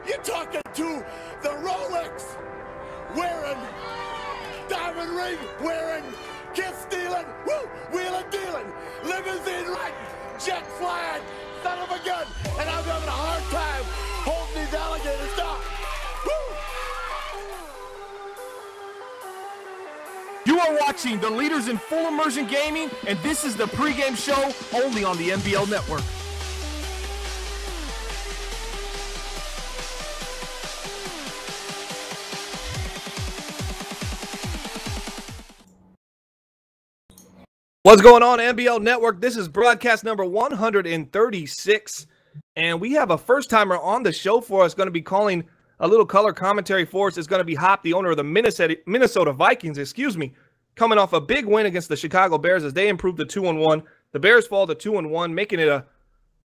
You're talking to the Rolex wearing, diamond ring wearing, kiss stealing, woo, wheeling dealing, limousine riding, jet flying, son of a gun, and I'm having a hard time holding these alligators down. Woo! You are watching the leaders in full immersion gaming, and this is the pregame show only on the NBL Network. What's going on, NBL Network? This is broadcast number 136, and we have a first-timer on the show for us, going to be calling a little color commentary for us. Is going to be Hop, the owner of the Minnesota Vikings, coming off a big win against the Chicago Bears as they improved to 2-1. The Bears fall to 2-1, making it a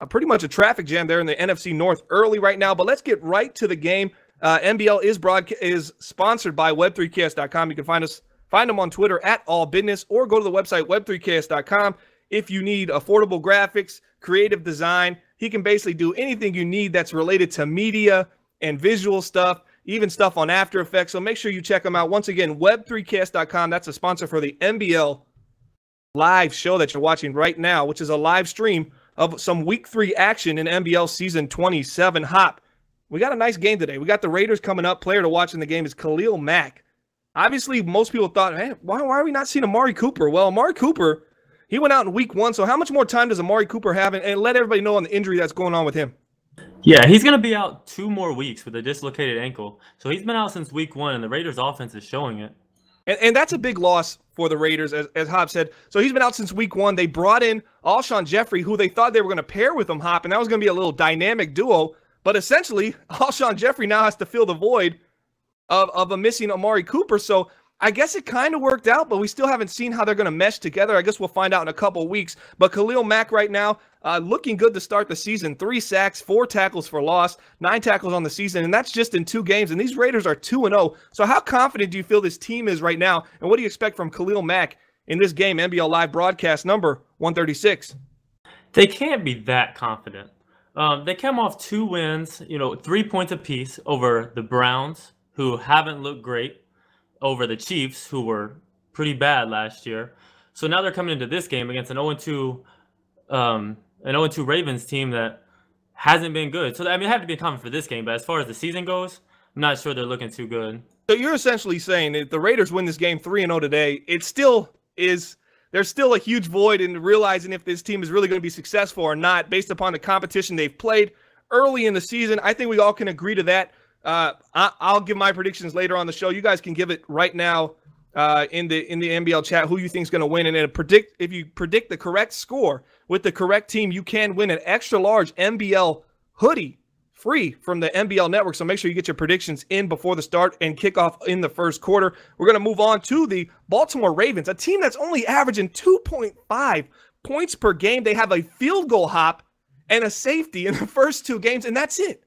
pretty much a traffic jam there in the NFC North early right now. But let's get right to the game. NBL is sponsored by web3ks.com. You can find them on Twitter at allbusiness, or go to the website web3ks.com. If you need affordable graphics, creative design, he can basically do anything you need that's related to media and visual stuff, even stuff on After Effects. So make sure you check them out. Once again, web3ks.com. That's a sponsor for the NBL live show that you're watching right now, which is a live stream of some Week 3 action in NBL Season 27. Hop, we got a nice game today. We got the Raiders coming up. Player to watch in the game is Khalil Mack. Obviously, most people thought, hey, why are we not seeing Amari Cooper? Well, Amari Cooper, he went out in Week 1, so how much more time does Amari Cooper have? And let everybody know on the injury that's going on with him. Yeah, he's going to be out 2 more weeks with a dislocated ankle. So he's been out since Week 1, and the Raiders' offense is showing it. And that's a big loss for the Raiders, as Hop said. So he's been out since Week 1. They brought in Alshon Jeffrey, who they thought they were going to pair with him, Hop, and that was going to be a little dynamic duo. But essentially, Alshon Jeffrey now has to fill the void of a missing Amari Cooper. So I guess it kind of worked out, but we still haven't seen how they're going to mesh together. I guess we'll find out in a couple of weeks. But Khalil Mack right now, looking good to start the season. 3 sacks, 4 tackles for loss, 9 tackles on the season, and that's just in 2 games. And these Raiders are 2-0. So how confident do you feel this team is right now? And what do you expect from Khalil Mack in this game, NBL Live broadcast number 136? They can't be that confident. They came off 2 wins, 3 points apiece over the Browns, who haven't looked great, over the Chiefs, who were pretty bad last year. So now they're coming into this game against an 0-2 Ravens team that hasn't been good. So, I mean, I have to be confident for this game, but as far as the season goes, I'm not sure they're looking too good. So you're essentially saying that if the Raiders win this game 3-0 today, there's still a huge void in realizing if this team is really going to be successful or not based upon the competition they've played early in the season. I think we all can agree to that. I'll give my predictions later on the show. You guys can give it right now in the NBL chat who you think is going to win, and then if you predict the correct score with the correct team, you can win an extra large NBL hoodie free from the NBL Network. So make sure you get your predictions in before the start and kickoff in the first quarter. We're going to move on to the Baltimore Ravens, a team that's only averaging 2.5 points per game. They have a field goal, Hop, and a safety in the first 2 games, and that's it.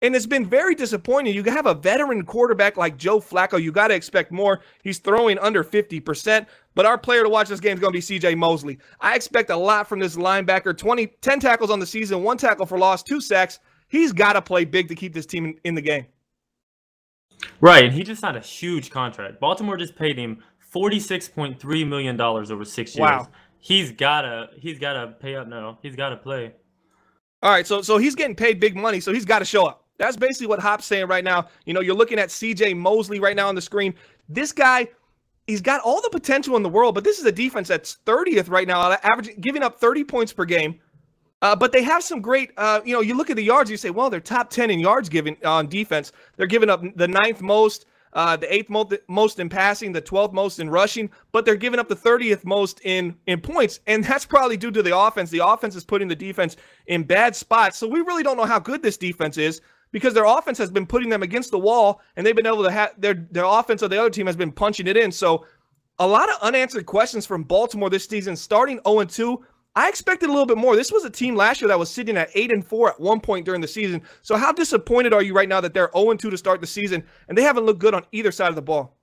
And it's been very disappointing. You have a veteran quarterback like Joe Flacco. You got to expect more. He's throwing under 50%. But our player to watch this game is going to be C.J. Mosley. I expect a lot from this linebacker. 10 tackles on the season, 1 tackle for loss, 2 sacks. He's got to play big to keep this team in the game. Right, and he just signed a huge contract. Baltimore just paid him $46.3 million over 6 years. Wow. He's gotta pay up now. He's got to play. All right, so he's getting paid big money, so he's got to show up. That's basically what Hop's saying right now. You're looking at C.J. Mosley right now on the screen. This guy, he's got all the potential in the world, but this is a defense that's 30th right now, giving up 30 points per game. But they have some great, you look at the yards, you say, well, they're top 10 in yards given on defense. They're giving up the 9th most, the 8th most in passing, the 12th most in rushing, but they're giving up the 30th most in points, and that's probably due to the offense. The offense is putting the defense in bad spots, so we really don't know how good this defense is, because their offense has been putting them against the wall, and they've been able to have their offense of the other team has been punching it in. So a lot of unanswered questions from Baltimore this season, starting 0-2. I expected a little bit more. This was a team last year that was sitting at 8-4 at one point during the season. So how disappointed are you right now that they're 0-2 to start the season, and they haven't looked good on either side of the ball?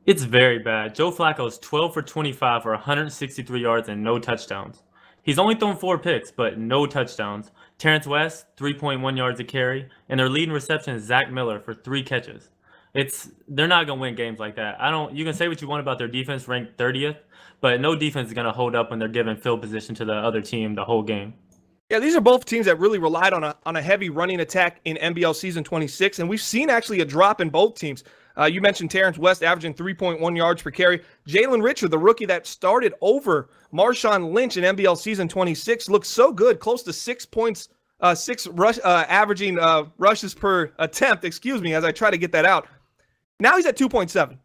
It's very bad. Joe Flacco is 12 for 25 for 163 yards and no touchdowns. He's only thrown 4 picks, but no touchdowns. Terrence West, 3.1 yards a carry, and their leading reception is Zach Miller for 3 catches. They're not gonna win games like that. You can say what you want about their defense, ranked 30th, but no defense is gonna hold up when they're giving field position to the other team the whole game. Yeah, these are both teams that really relied on a heavy running attack in NBL season 26, and we've seen actually a drop in both teams. You mentioned Terrence West averaging 3.1 yards per carry. Jalen Richard, the rookie that started over Marshawn Lynch in NBL season 26, looks so good, close to 6 points, averaging rushes per attempt, excuse me, as I try to get that out. Now he's at 2.7.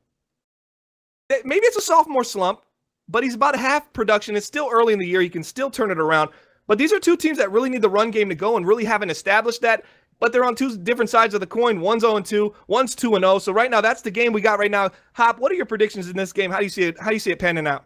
Maybe it's a sophomore slump, but he's about half production. It's still early in the year. He can still turn it around. But these are two teams that really need the run game to go and really haven't established that. But they're on 2 different sides of the coin. One's 0-2, one's 2-0. So right now, that's the game we got right now. Hop, what are your predictions in this game? How do you see it? How do you see it panning out?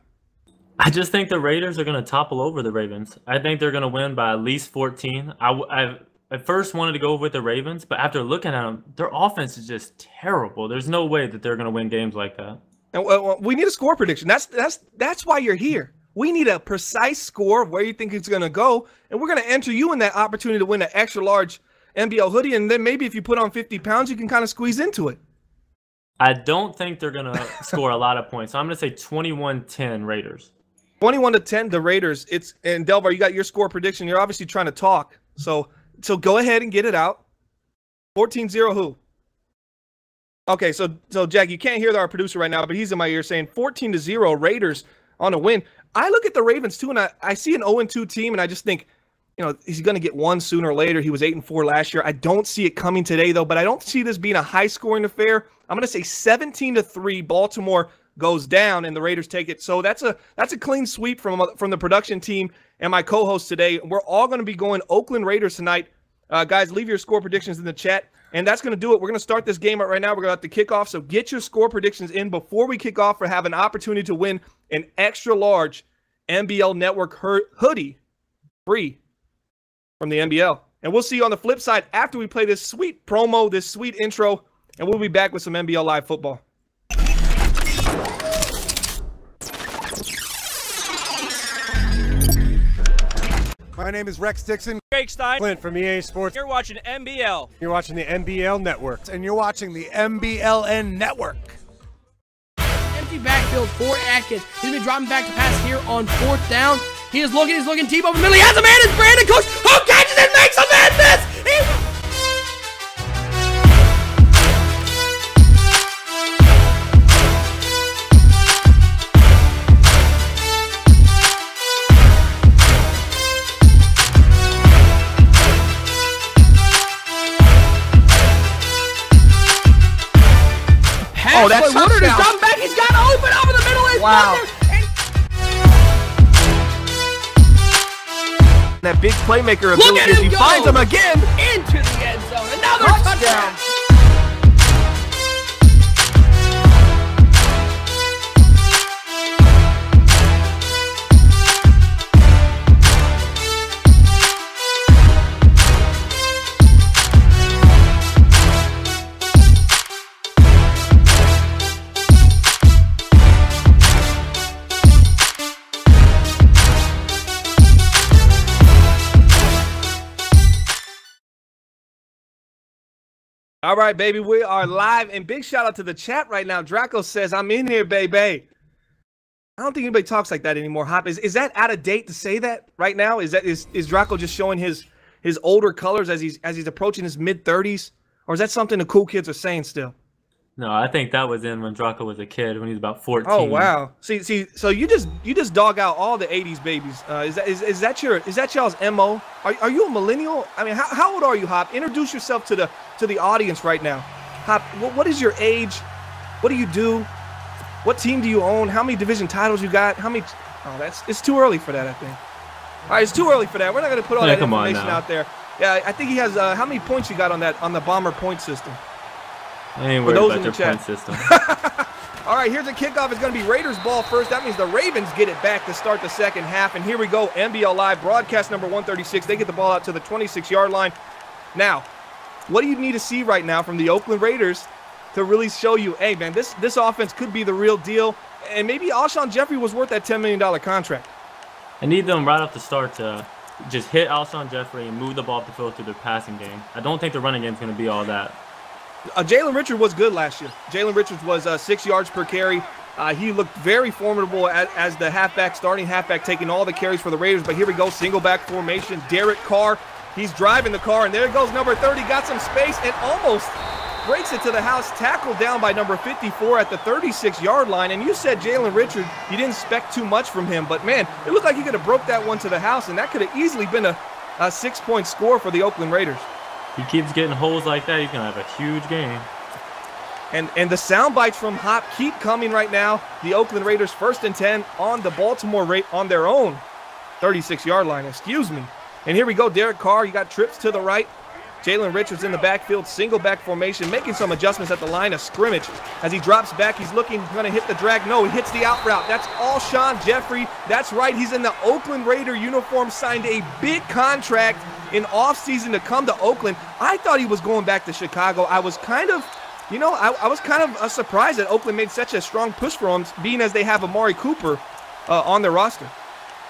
I just think the Raiders are going to topple over the Ravens. I think they're going to win by at least 14. I at first wanted to go with the Ravens, but after looking at them, their offense is just terrible. There's no way that they're going to win games like that. And we need a score prediction. That's why you're here. We need a precise score of where you think it's going to go, and we're going to enter you in that opportunity to win an extra large NBL hoodie, and then maybe if you put on 50 pounds, you can kind of squeeze into it. I don't think they're going to score a lot of points. So I'm going to say 21-10 Raiders. 21-10 the Raiders. And Delvar, you got your score prediction. You're obviously trying to talk, so go ahead and get it out. 14-0 who? Okay, so Jack, you can't hear our producer right now, but he's in my ear saying 14-0 Raiders on a win. I look at the Ravens too, and I see an 0-2 team, and I just think, he's going to get one sooner or later. He was 8-4 last year. I don't see it coming today, though, but I don't see this being a high-scoring affair. I'm going to say 17-3. Baltimore goes down, and the Raiders take it. So that's a clean sweep from the production team and my co-host today. We're all going to be going Oakland Raiders tonight. Guys, leave your score predictions in the chat, and that's going to do it. We're going to start this game right now. We're going to have to kick off, so get your score predictions in before we kick off for have an opportunity to win an extra-large NBL Network hoodie free from the NBL. And we'll see you on the flip side after we play this sweet promo, this sweet intro, and we'll be back with some NBL Live football. My name is Rex Dixon. Greg Stein. Clint from EA Sports. You're watching NBL. You're watching the NBL Network. And you're watching the NBLN Network. Empty backfield for Atkins. He's been dropping back to pass here on 4th down. He's looking deep over the middle. He has a man. It's Brandon Cooks who catches and makes a man miss. Oh, that's Woodard is dropping back. He's got open over the middle. Wow. That big playmaker ability as he finds him again. Into the end zone. Another touchdown. All right, baby, we are live, and big shout out to the chat right now. Draco says, I'm in here, baby. I don't think anybody talks like that anymore, Hop. Is that out of date to say that right now? Is Draco just showing his older colors as he's approaching his mid-30s? Or is that something the cool kids are saying still? No, I think that was in when Draco was a kid, when he was about 14. Oh wow! See, so you just dog out all the '80s babies. Is that y'all's MO? Are you a millennial? I mean, how old are you, Hop? Introduce yourself to the audience right now. Hop, what is your age? What do you do? What team do you own? How many division titles you got? How many? Oh, it's too early for that, I think. All right, it's too early for that. We're not going to put all that information out there. Yeah, I think he has. How many points you got on the Bomber point system? I ain't worried about your point system. All right, here's the kickoff. It's going to be Raiders ball first. That means the Ravens get it back to start the second half. And here we go, NBL Live, broadcast number 136. They get the ball out to the 26-yard line. Now, what do you need to see right now from the Oakland Raiders to really show you, hey, man, this offense could be the real deal? And maybe Alshon Jeffrey was worth that $10 million contract. I need them right off the start to just hit Alshon Jeffrey and move the ball off the field through their passing game. I don't think the running game is going to be all that. Jalen Richards was good last year. Jalen Richards was 6 yards per carry. He looked very formidable as the halfback, starting halfback, taking all the carries for the Raiders. But here we go, single back formation. Derek Carr, he's driving the car, and there goes number 30. Got some space and almost breaks it to the house. Tackled down by number 54 at the 36-yard line. And you said Jalen Richards, you didn't expect too much from him. But, man, it looked like he could have broke that one to the house, and that could have easily been a 6-point score for the Oakland Raiders. He keeps getting holes like that, he's going to have a huge game. And the sound bites from Hop keep coming right now. The Oakland Raiders 1st and 10 on the Baltimore on their own 36-yard line, excuse me. And here we go, Derek Carr, you got trips to the right. Jalen Richards in the backfield, single back formation, making some adjustments at the line of scrimmage. As he drops back, he's looking, going to hit the drag. No, he hits the out route. That's Alshon Jeffrey. That's right, he's in the Oakland Raider uniform, signed a big contract in offseason to come to Oakland. I thought he was going back to Chicago. I was kind of, you know, I was kind of surprised that Oakland made such a strong push for him, being as they have Amari Cooper on their roster.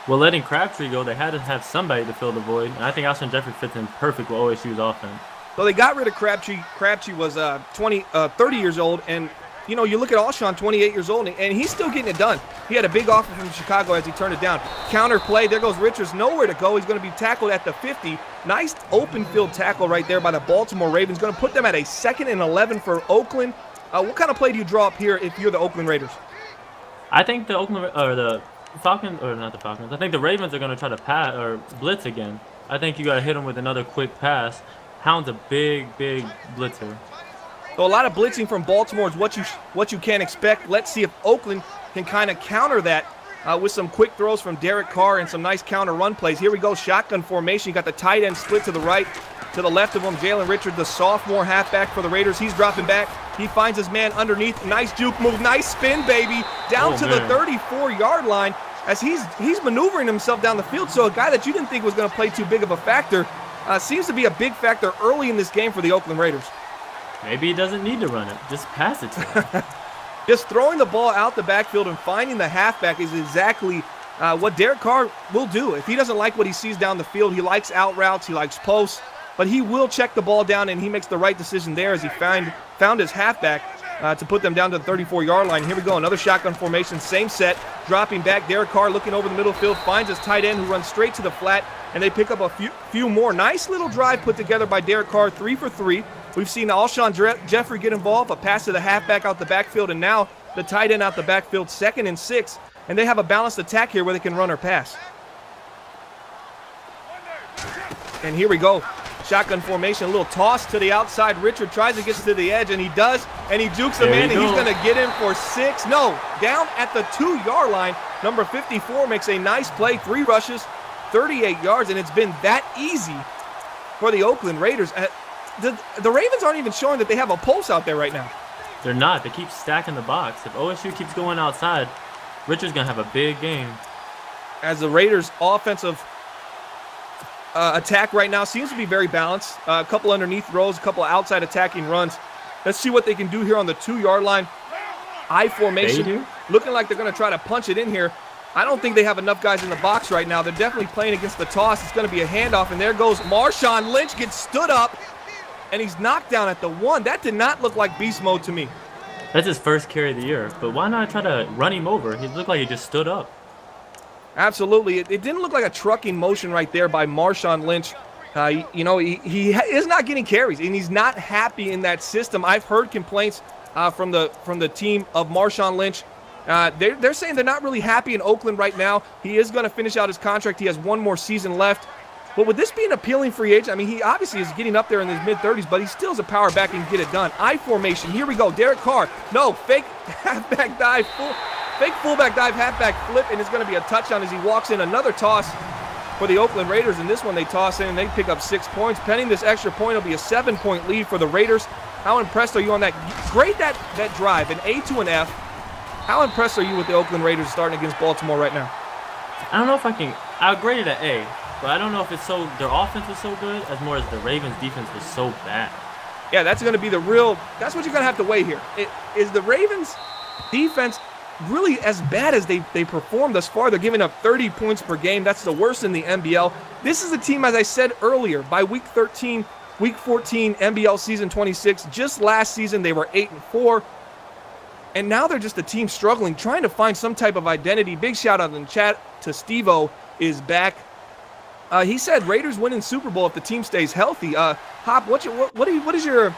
Well, letting Crabtree go, they had to have somebody to fill the void, and I think Alshon Jeffrey fits in perfect with OSU's offense. So they got rid of Crabtree. Crabtree was 30 years old, and you know, you look at Alshon, 28 years old, and he's still getting it done. He had a big offer from Chicago as he turned it down. Counter play, there goes Richards, nowhere to go. He's going to be tackled at the 50. Nice open field tackle right there by the Baltimore Ravens. Going to put them at a 2nd and 11 for Oakland. What kind of play do you draw up here if you're the Oakland Raiders? I think the Oakland or the Falcons, or not the Falcons, I think the Ravens are going to try to pass or blitz again. I think you got to hit them with another quick pass. Hound's a big blitzer. So a lot of blitzing from Baltimore is what you can expect. Let's see if Oakland can kind of counter that with some quick throws from Derek Carr and some nice counter run plays. Here we go, shotgun formation. You got the tight end split to the right, to the left of him. Jalen Richards, the sophomore halfback for the Raiders. He's dropping back. He finds his man underneath. Nice juke move, nice spin, baby. Down to the 34-yard line as he's maneuvering himself down the field. So a guy that you didn't think was going to play too big of a factor seems to be a big factor early in this game for the Oakland Raiders. Maybe he doesn't need to run it. Just pass it to him. Just throwing the ball out the backfield and finding the halfback is exactly what Derek Carr will do. If he doesn't like what he sees down the field, he likes out routes, he likes posts, but he will check the ball down, and he makes the right decision there as he found his halfback to put them down to the 34-yard line. Here we go, another shotgun formation, same set, dropping back. Derek Carr looking over the middle field, finds his tight end who runs straight to the flat, and they pick up a few more. Nice little drive put together by Derek Carr, 3 for 3. We've seen Alshon Jeffrey get involved, a pass to the halfback out the backfield, and now the tight end out the backfield, 2nd and 6. And they have a balanced attack here where they can run or pass. And here we go. Shotgun formation, a little toss to the outside. Richard tries to get to the edge, and he does, and he jukes the man, and he's going to get in for 6. No, down at the 2-yard line. Number 54 makes a nice play, 3 rushes, 38 yards, and it's been that easy for the Oakland Raiders. The Ravens aren't even showing that they have a pulse out there right now. They're not. They keep stacking the box. If OSU keeps going outside, Richard's going to have a big game. As the Raiders' offensive attack right now seems to be very balanced. A couple underneath throws, a couple outside attacking runs. Let's see what they can do here on the 2-yard line. I formation, looking like they're going to try to punch it in here. I don't think they have enough guys in the box right now. They're definitely playing against the toss. It's going to be a handoff, and there goes Marshawn Lynch, gets stood up, and he's knocked down at the 1. That did not look like beast mode to me. That's his first carry of the year, but why not try to run him over? He looked like he just stood up. Absolutely. It didn't look like a trucking motion right there by Marshawn Lynch. You know, he is not getting carries, and he's not happy in that system. I've heard complaints from the team of Marshawn Lynch. They're saying they're not really happy in Oakland right now. He is going to finish out his contract. He has 1 more season left. But would this be an appealing free agent? I mean, he obviously is getting up there in his mid-30s, but he still is a power back and can get it done. I formation. Here we go. Derek Carr. No, fake halfback dive. Fake fullback dive, halfback flip, and it's going to be a touchdown as he walks in. Another toss for the Oakland Raiders, and this one they toss in and they pick up 6 points. Pending this extra point, it'll be a 7-point lead for the Raiders. How impressed are you on that? Great that drive, an A to an F. How impressed are you with the Oakland Raiders starting against Baltimore right now? I don't know if I'll grade it an A. But I don't know if it's their offense was so good as more as the Ravens' defense was so bad. Yeah, that's going to be that's what you're going to have to weigh here. Is the Ravens' defense really as bad as they performed thus far. They're giving up 30 points per game. That's the worst in the NBL. This is a team, as I said earlier, by week 13, week 14, NBL season 26. Just last season, they were 8-4. And now they're just a team struggling, trying to find some type of identity. Big shout out in the chat to Steve-O is back. He said Raiders win in Super Bowl if the team stays healthy. Hop, what is your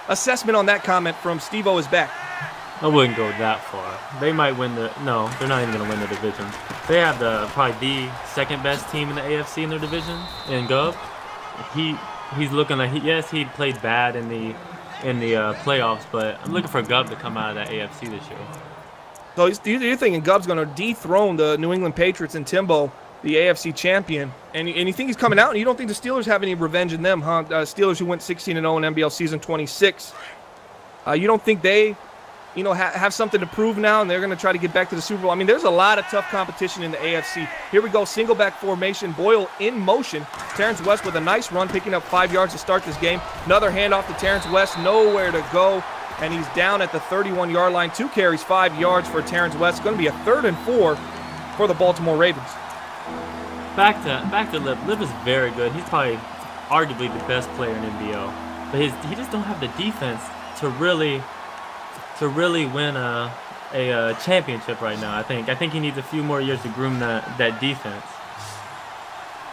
assessment on that comment from Steve-O is back? I wouldn't go that far. They might win no, they're not even going to win the division. They have probably the second best team in the AFC in their division in Gov. He's looking like, yes, he played bad in the playoffs, but I'm looking for Gov to come out of that AFC this year. So you're thinking Gov's going to dethrone the New England Patriots and Timbo, the AFC champion, and you think he's coming out, and you don't think the Steelers have any revenge in them, huh? Steelers who went 16-0 in NBL season 26. You don't think they have something to prove now, and they're going to try to get back to the Super Bowl? I mean, there's a lot of tough competition in the AFC. Here we go, single back formation, Boyle in motion. Terrence West with a nice run, picking up 5 yards to start this game. Another handoff to Terrence West, nowhere to go, and he's down at the 31-yard line. 2 carries, 5 yards for Terrence West. It's going to be a 3rd and 4 for the Baltimore Ravens. Back to Lip. Lip is very good. He's probably arguably the best player in NBL, but he just don't have the defense to really win a championship right now. I think he needs a few more years to groom that defense.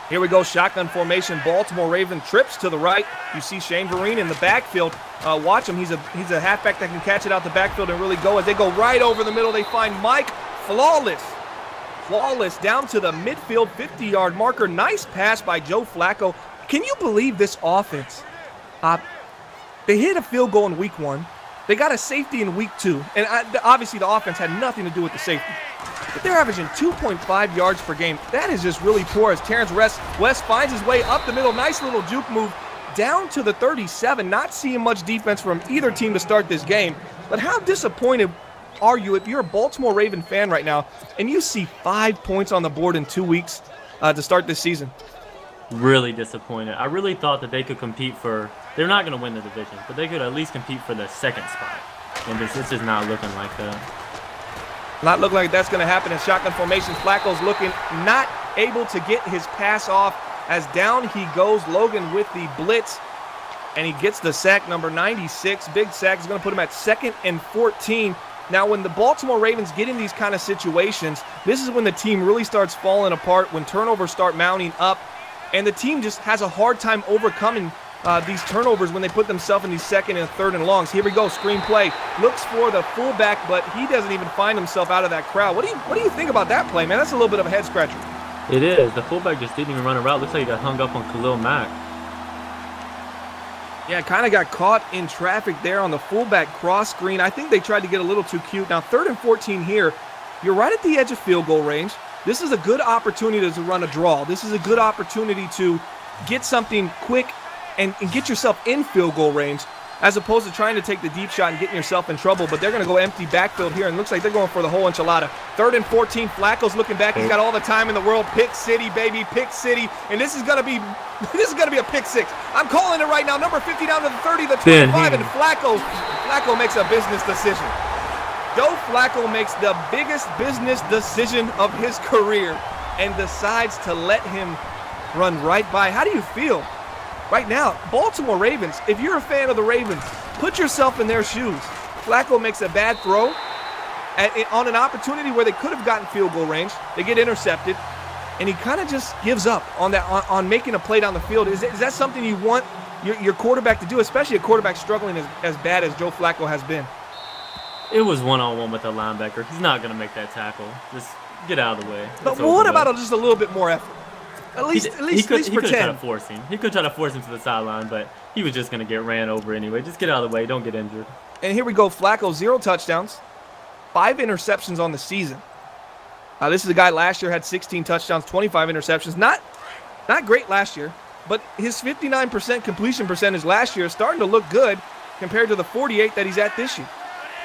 Here we go, shotgun formation. Baltimore Raven trips to the right. You see Shane Vereen in the backfield. Watch him. He's a halfback that can catch it out the backfield and really go. As they go right over the middle, they find Mike. Flawless down to the midfield 50-yard marker. Nice pass by Joe Flacco. Can you believe this offense? They hit a field goal in week 1. They got a safety in week 2, and obviously the offense had nothing to do with the safety. But they're averaging 2.5 yards per game. That is just really poor as Terrence West finds his way up the middle. Nice little juke move down to the 37. Not seeing much defense from either team to start this game. But how disappointed are you if you're a Baltimore Raven fan right now and you see 5 points on the board in 2 weeks to start this season? Really disappointed. I really thought that they could compete for. They're not going to win the division, but they could at least compete for the 2nd spot. And it's just not looking like that. Not looking like that's going to happen in shotgun formation. Flacco's looking not able to get his pass off as down he goes. Logan with the blitz, and he gets the sack, number 96. Big sack is going to put him at 2nd and 14. Now, when the Baltimore Ravens get in these kind of situations, this is when the team really starts falling apart, when turnovers start mounting up, and the team just has a hard time overcoming these turnovers when they put themselves in these 2nd and 3rd and longs. Here we go, screen play. Looks for the fullback, but he doesn't even find himself out of that crowd. What do you think about that play, man? That's a little bit of a head scratcher. It is. The fullback just didn't even run a route. Looks like he got hung up on Khalil Mack. Yeah, kind of got caught in traffic there on the fullback cross screen. I think they tried to get a little too cute. Now, 3rd and 14 here. You're right at the edge of field goal range. This is a good opportunity to run a draw. This is a good opportunity to get something quick and get yourself in field goal range, as opposed to trying to take the deep shot and getting yourself in trouble. But they're going to go empty backfield here, and looks like they're going for the whole enchilada. 3rd and 14, Flacco's looking back. He's got all the time in the world. Pick City, baby, Pick City. And this is going to be a pick 6. I'm calling it right now. Number 50 down to the 30, the 25, and Flacco makes a business decision. Joe Flacco makes the biggest business decision of his career and decides to let him run right by. How do you feel right now? Baltimore Ravens, if you're a fan of the Ravens, put yourself in their shoes. Flacco makes a bad throw on an opportunity where they could have gotten field goal range. They get intercepted, and he kind of just gives up on making a play down the field. Is that something you want your quarterback to do, especially a quarterback struggling as bad as Joe Flacco has been? It was one-on-one with the linebacker. He's not going to make that tackle. Just get out of the way. But what about just a little bit more effort? At least he could pretend. try to force him. He could try to force him to the sideline, but he was just going to get ran over anyway. Just get out of the way. Don't get injured. And here we go. Flacco, 0 touchdowns, 5 interceptions on the season. This is a guy last year had 16 touchdowns, 25 interceptions. Not great last year, but his 59% completion percentage last year is starting to look good compared to the 48 that he's at this year.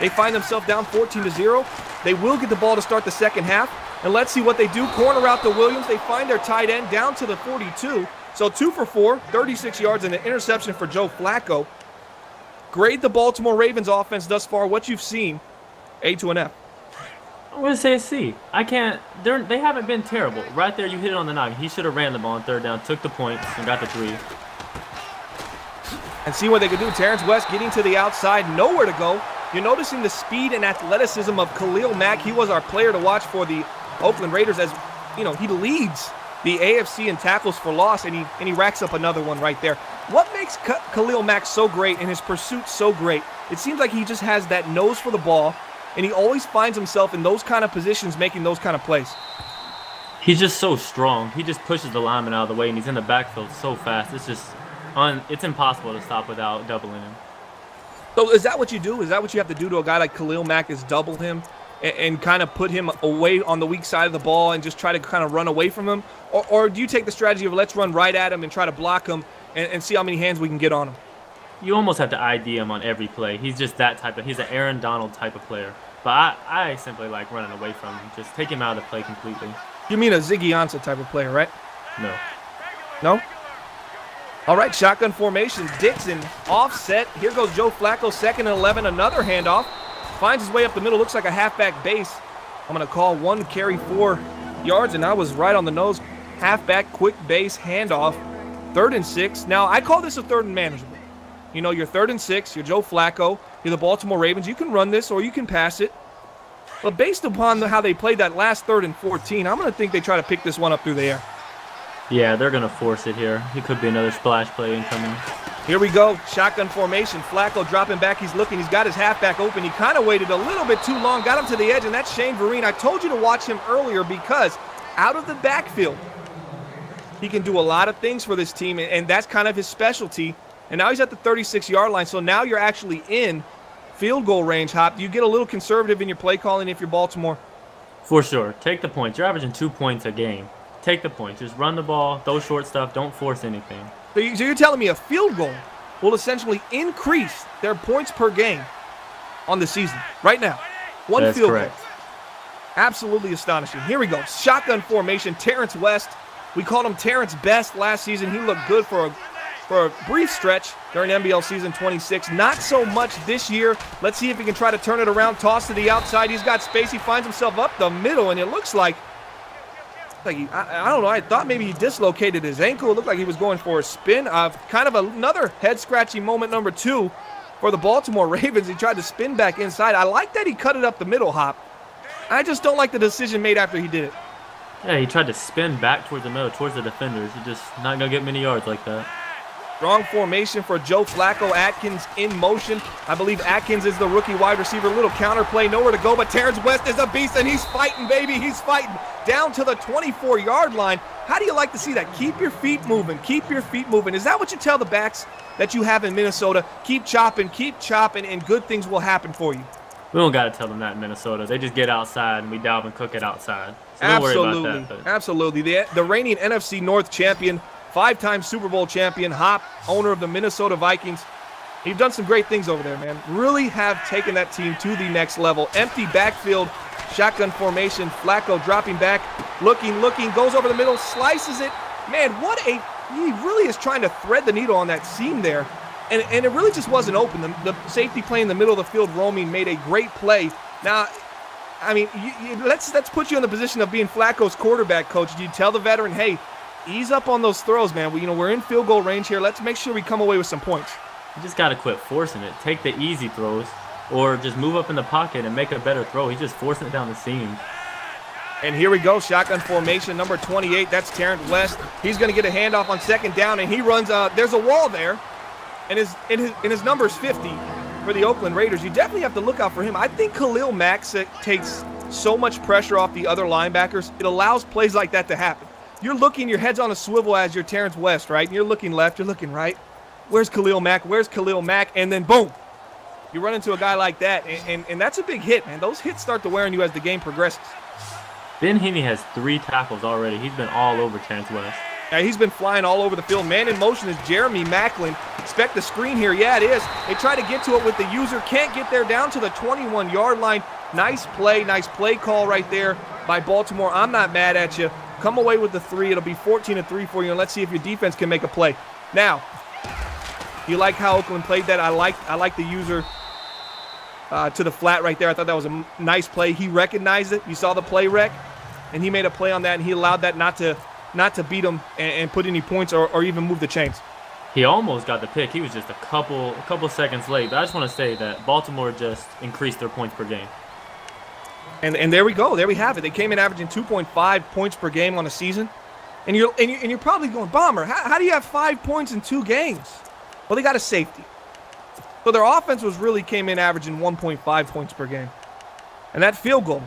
They find themselves down 14-0. They will get the ball to start the 2nd half. And let's see what they do. Corner out to Williams. They find their tight end down to the 42. So 2 for 4, 36 yards and an interception for Joe Flacco. Grade the Baltimore Ravens offense thus far, what you've seen, A to an F. I'm going to say a C. I can't. They haven't been terrible. Right there, you hit it on the noggin. He should have ran the ball on third down, took the points, and got the 3. And see what they could do. Terrence West getting to the outside, nowhere to go. You're noticing the speed and athleticism of Khalil Mack. He was our player to watch for the Oakland Raiders, as you know, he leads the AFC in tackles for loss, and he racks up another one right there. What makes Khalil Mack so great and his pursuit so great? It seems like he just has that nose for the ball, and he always finds himself in those kind of positions making those kind of plays. He's just so strong. He just pushes the lineman out of the way, and he's in the backfield so fast. It's impossible to stop without doubling him. So is that what you do? Is that what you have to do to a guy like Khalil Mack, is double him and kind of put him away on the weak side of the ball and just try to kind of run away from him? Or do you take the strategy of let's run right at him and try to block him and see how many hands we can get on him? You almost have to ID him on every play. He's just that type of, he's an Aaron Donald type of player. But I simply like running away from him. Just take him out of the play completely. You mean a Ziggy Ansah type of player, right? No. No? All right, shotgun formation. Dixon offset. Here goes Joe Flacco, 2nd and 11. Another handoff. Finds his way up the middle. Looks like a halfback base. I'm going to call 1 carry 4 yards, and I was right on the nose. Halfback, quick base, handoff. 3rd and 6. Now, I call this a 3rd and manageable. You know, you're 3rd and 6. You're Joe Flacco. You're the Baltimore Ravens. You can run this or you can pass it. But based upon how they played that last 3rd and 14, I'm going to think they try to pick this one up through the air. Yeah, they're going to force it here. It could be another splash play incoming. Here we go. Shotgun formation. Flacco dropping back. He's looking. He's got his halfback open. He kind of waited a little bit too long. Got him to the edge, and that's Shane Vereen. I told you to watch him earlier because out of the backfield, he can do a lot of things for this team, and that's kind of his specialty. And now he's at the 36-yard line, so now you're actually in field goal range, Hop. Do you get a little conservative in your play calling if you're Baltimore? For sure. Take the points. You're averaging 2 points a game. Take the points. Just run the ball, throw short stuff, don't force anything. So you're telling me a field goal will essentially increase their points per game on the season right now? One field goal. Absolutely astonishing. Here we go. Shotgun formation. Terrence West. We called him Terrence Best last season. He looked good for a brief stretch during NBL season 26. Not so much this year. Let's see if he can try to turn it around. Toss to the outside. He's got space. He finds himself up the middle, and it looks like I don't know. I thought maybe he dislocated his ankle. It looked like he was going for a spin. Kind of another head-scratching moment number 2 for the Baltimore Ravens. He tried to spin back inside. I like that he cut it up the middle, Hop. I just don't like the decision made after he did it. Yeah, he tried to spin back towards the middle, towards the defenders. He's just not going to get many yards like that. Strong formation for Joe Flacco. Atkins in motion. I believe Atkins is the rookie wide receiver. Little counter play, nowhere to go, but Terrence West is a beast, and he's fighting, baby. He's fighting down to the 24-yard line. How do you like to see that? Keep your feet moving. Keep your feet moving. Is that what you tell the backs that you have in Minnesota? Keep chopping, and good things will happen for you. We don't got to tell them that in Minnesota. They just get outside, and we Dalvin Cook it outside. So Absolutely. Don't worry about that. But. Absolutely. The reigning NFC North champion, 5-time Super Bowl champion, Hop, owner of the Minnesota Vikings. He's done some great things over there, man. Really have taken that team to the next level. Empty backfield, shotgun formation, Flacco dropping back, looking, goes over the middle, slices it. Man, he really is trying to thread the needle on that seam there. And it really just wasn't open. The safety play in the middle of the field, roaming, made a great play. Now, I mean, let's put you in the position of being Flacco's quarterback, coach. Do you tell the veteran, hey, ease up on those throws, man? We're in field goal range here. Let's make sure we come away with some points. You just got to quit forcing it. Take the easy throws or just move up in the pocket and make a better throw. He's just forcing it down the seam. And here we go, shotgun formation, number 28. That's Terrence West. He's going to get a handoff on 2nd down, and he runs. There's a wall there, and his number's 50 for the Oakland Raiders. You definitely have to look out for him. I think Khalil Mack takes so much pressure off the other linebackers. It allows plays like that to happen. You're looking, your head's on a swivel as you're Terrence West, right? And you're looking left, you're looking right. Where's Khalil Mack? Where's Khalil Mack? And then boom, you run into a guy like that, and that's a big hit, man. Those hits start to wear on you as the game progresses. Ben Heaney has 3 tackles already. He's been all over Terrence West. Yeah, he's been flying all over the field. Man in motion is Jeremy Maclin. Expect the screen here. Yeah, it is. They try to get to it with the user. Can't get there, down to the 21-yard line. Nice play call right there by Baltimore. I'm not mad at you. Come away with the 3. It'll be 14-3 for you, and let's see if your defense can make a play. Now, you like how Oakland played that? I like the user to the flat right there. I thought that was a nice play. He recognized it. You saw the play rec, and he made a play on that, and he allowed that not to beat him and put any points or even move the chains. He almost got the pick. He was just a couple seconds late. But I just want to say that Baltimore just increased their points per game. And there we go. There we have it. They came in averaging 2.5 points per game on a season. And you're probably going, Bomber, how do you have 5 points in 2 games? Well, they got a safety. So their offense came in averaging 1.5 points per game. And that field goal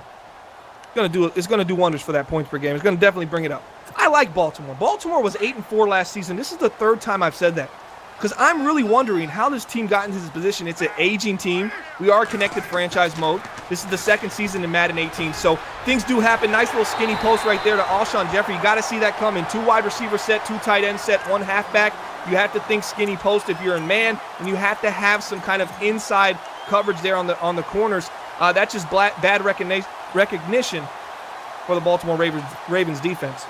is going to do wonders for that points per game. It's going to definitely bring it up. I like Baltimore. Baltimore was 8-4 last season. This is the 3rd time I've said that. Because I'm really wondering how this team got into this position. It's an aging team. We are connected franchise mode. This is the 2nd season in Madden 18. So things do happen. Nice little skinny post right there to Alshon Jeffrey. You got to see that coming. 2 wide receiver set, 2 tight end set, 1 halfback. You have to think skinny post if you're in man, and you have to have some kind of inside coverage there on the corners. That's just bad recognition for the Baltimore Ravens defense.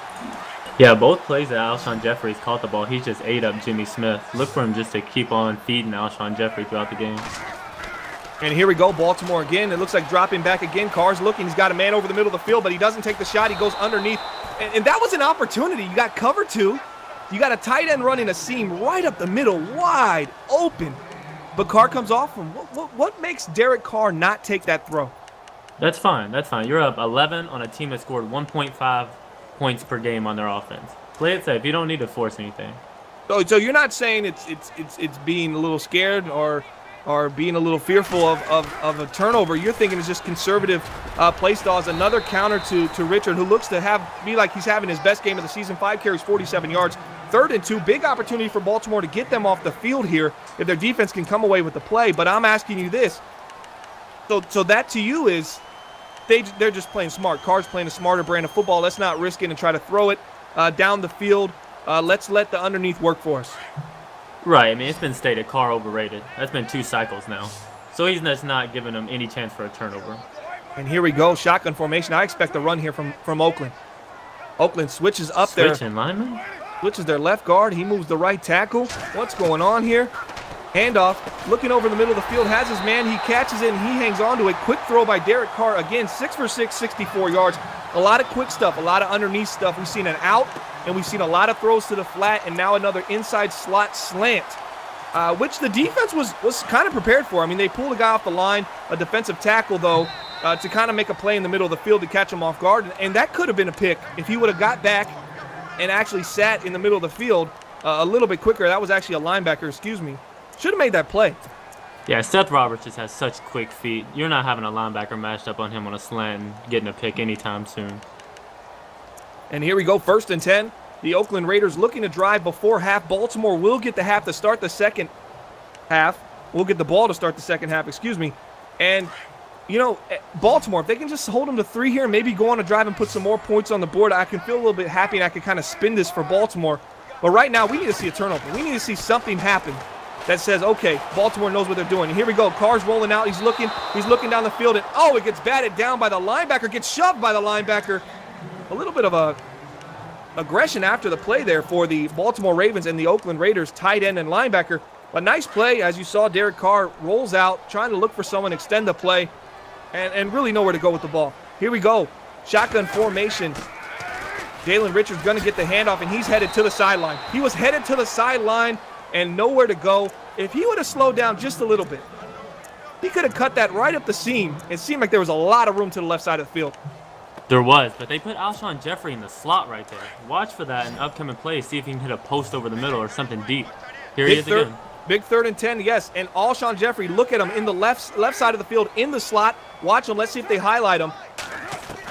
Yeah, both plays that Alshon Jeffrey's caught the ball, he just ate up Jimmy Smith. Look for him just to keep on feeding Alshon Jeffrey throughout the game. And here we go, Baltimore again. It looks like dropping back again. Carr's looking. He's got a man over the middle of the field, but he doesn't take the shot. He goes underneath. And that was an opportunity. You got cover 2. You got a tight end running a seam right up the middle, wide open. But Carr comes off him. What makes Derek Carr not take that throw? That's fine. That's fine. You're up 11 on a team that scored 1.5 points per game on their offense. Play it safe. You don't need to force anything. So you're not saying it's being a little scared or being a little fearful of a turnover. You're thinking it's just conservative play stalls. Another counter to Richard, who looks to be like he's having his best game of the season. 5 carries, 47 yards. 3rd and 2. Big opportunity for Baltimore to get them off the field here if their defense can come away with the play. But I'm asking you this. So that to you is they're just playing smart. Carr's playing a smarter brand of football. Let's not risk it and try to throw it down the field. Let's let the underneath work for us. Right. I mean, it's been stated Carr overrated. That's been 2 cycles now. So he's just not giving them any chance for a turnover. And here we go. Shotgun formation. I expect a run here from Oakland. Oakland switches up there. Switching lineman? Switches their left guard. He moves the right tackle. What's going on here? Handoff. Looking over the middle of the field. Has his man. He catches it and he hangs on to it. Quick throw by Derek Carr. Again, 6 for 6, 64 yards. A lot of quick stuff. A lot of underneath stuff. We've seen an out. And we've seen a lot of throws to the flat, and now another inside slot slant, which the defense was kind of prepared for. I mean, they pulled a guy off the line, a defensive tackle, though, to kind of make a play in the middle of the field to catch him off guard. And that could have been a pick if he would have got back and actually sat in the middle of the field a little bit quicker. That was actually a linebacker, excuse me. Should have made that play. Yeah, Seth Roberts just has such quick feet. You're not having a linebacker matched up on him on a slant and getting a pick anytime soon. And here we go, 1st and 10. The Oakland Raiders looking to drive before half. Baltimore will get the half to start the second half. We'll get the ball to start the second half, excuse me. And, you know, Baltimore, if they can just hold them to 3 here and maybe go on a drive and put some more points on the board, I can feel a little bit happy and I can kind of spin this for Baltimore. But right now, we need to see a turnover. We need to see something happen that says, okay, Baltimore knows what they're doing. And here we go. Carr's rolling out. He's looking down the field. And, oh, it gets batted down by the linebacker, gets shoved by the linebacker. A little bit of a aggression after the play there for the Baltimore Ravens and the Oakland Raiders tight end and linebacker. A nice play. As you saw, Derek Carr rolls out, trying to look for someone, extend the play, and really know where to go with the ball. Here we go. Shotgun formation. Jalen Richards going to get the handoff, and he's headed to the sideline. He was headed to the sideline and nowhere to go. If he would have slowed down just a little bit, he could have cut that right up the seam. It seemed like there was a lot of room to the left side of the field. There was, but they put Alshon Jeffrey in the slot right there. Watch for that in upcoming plays. See if he can hit a post over the middle or something deep. Here he is again. Big 3rd and 10, yes. And Alshon Jeffrey, look at him in the left side of the field, in the slot. Watch him. Let's see if they highlight him.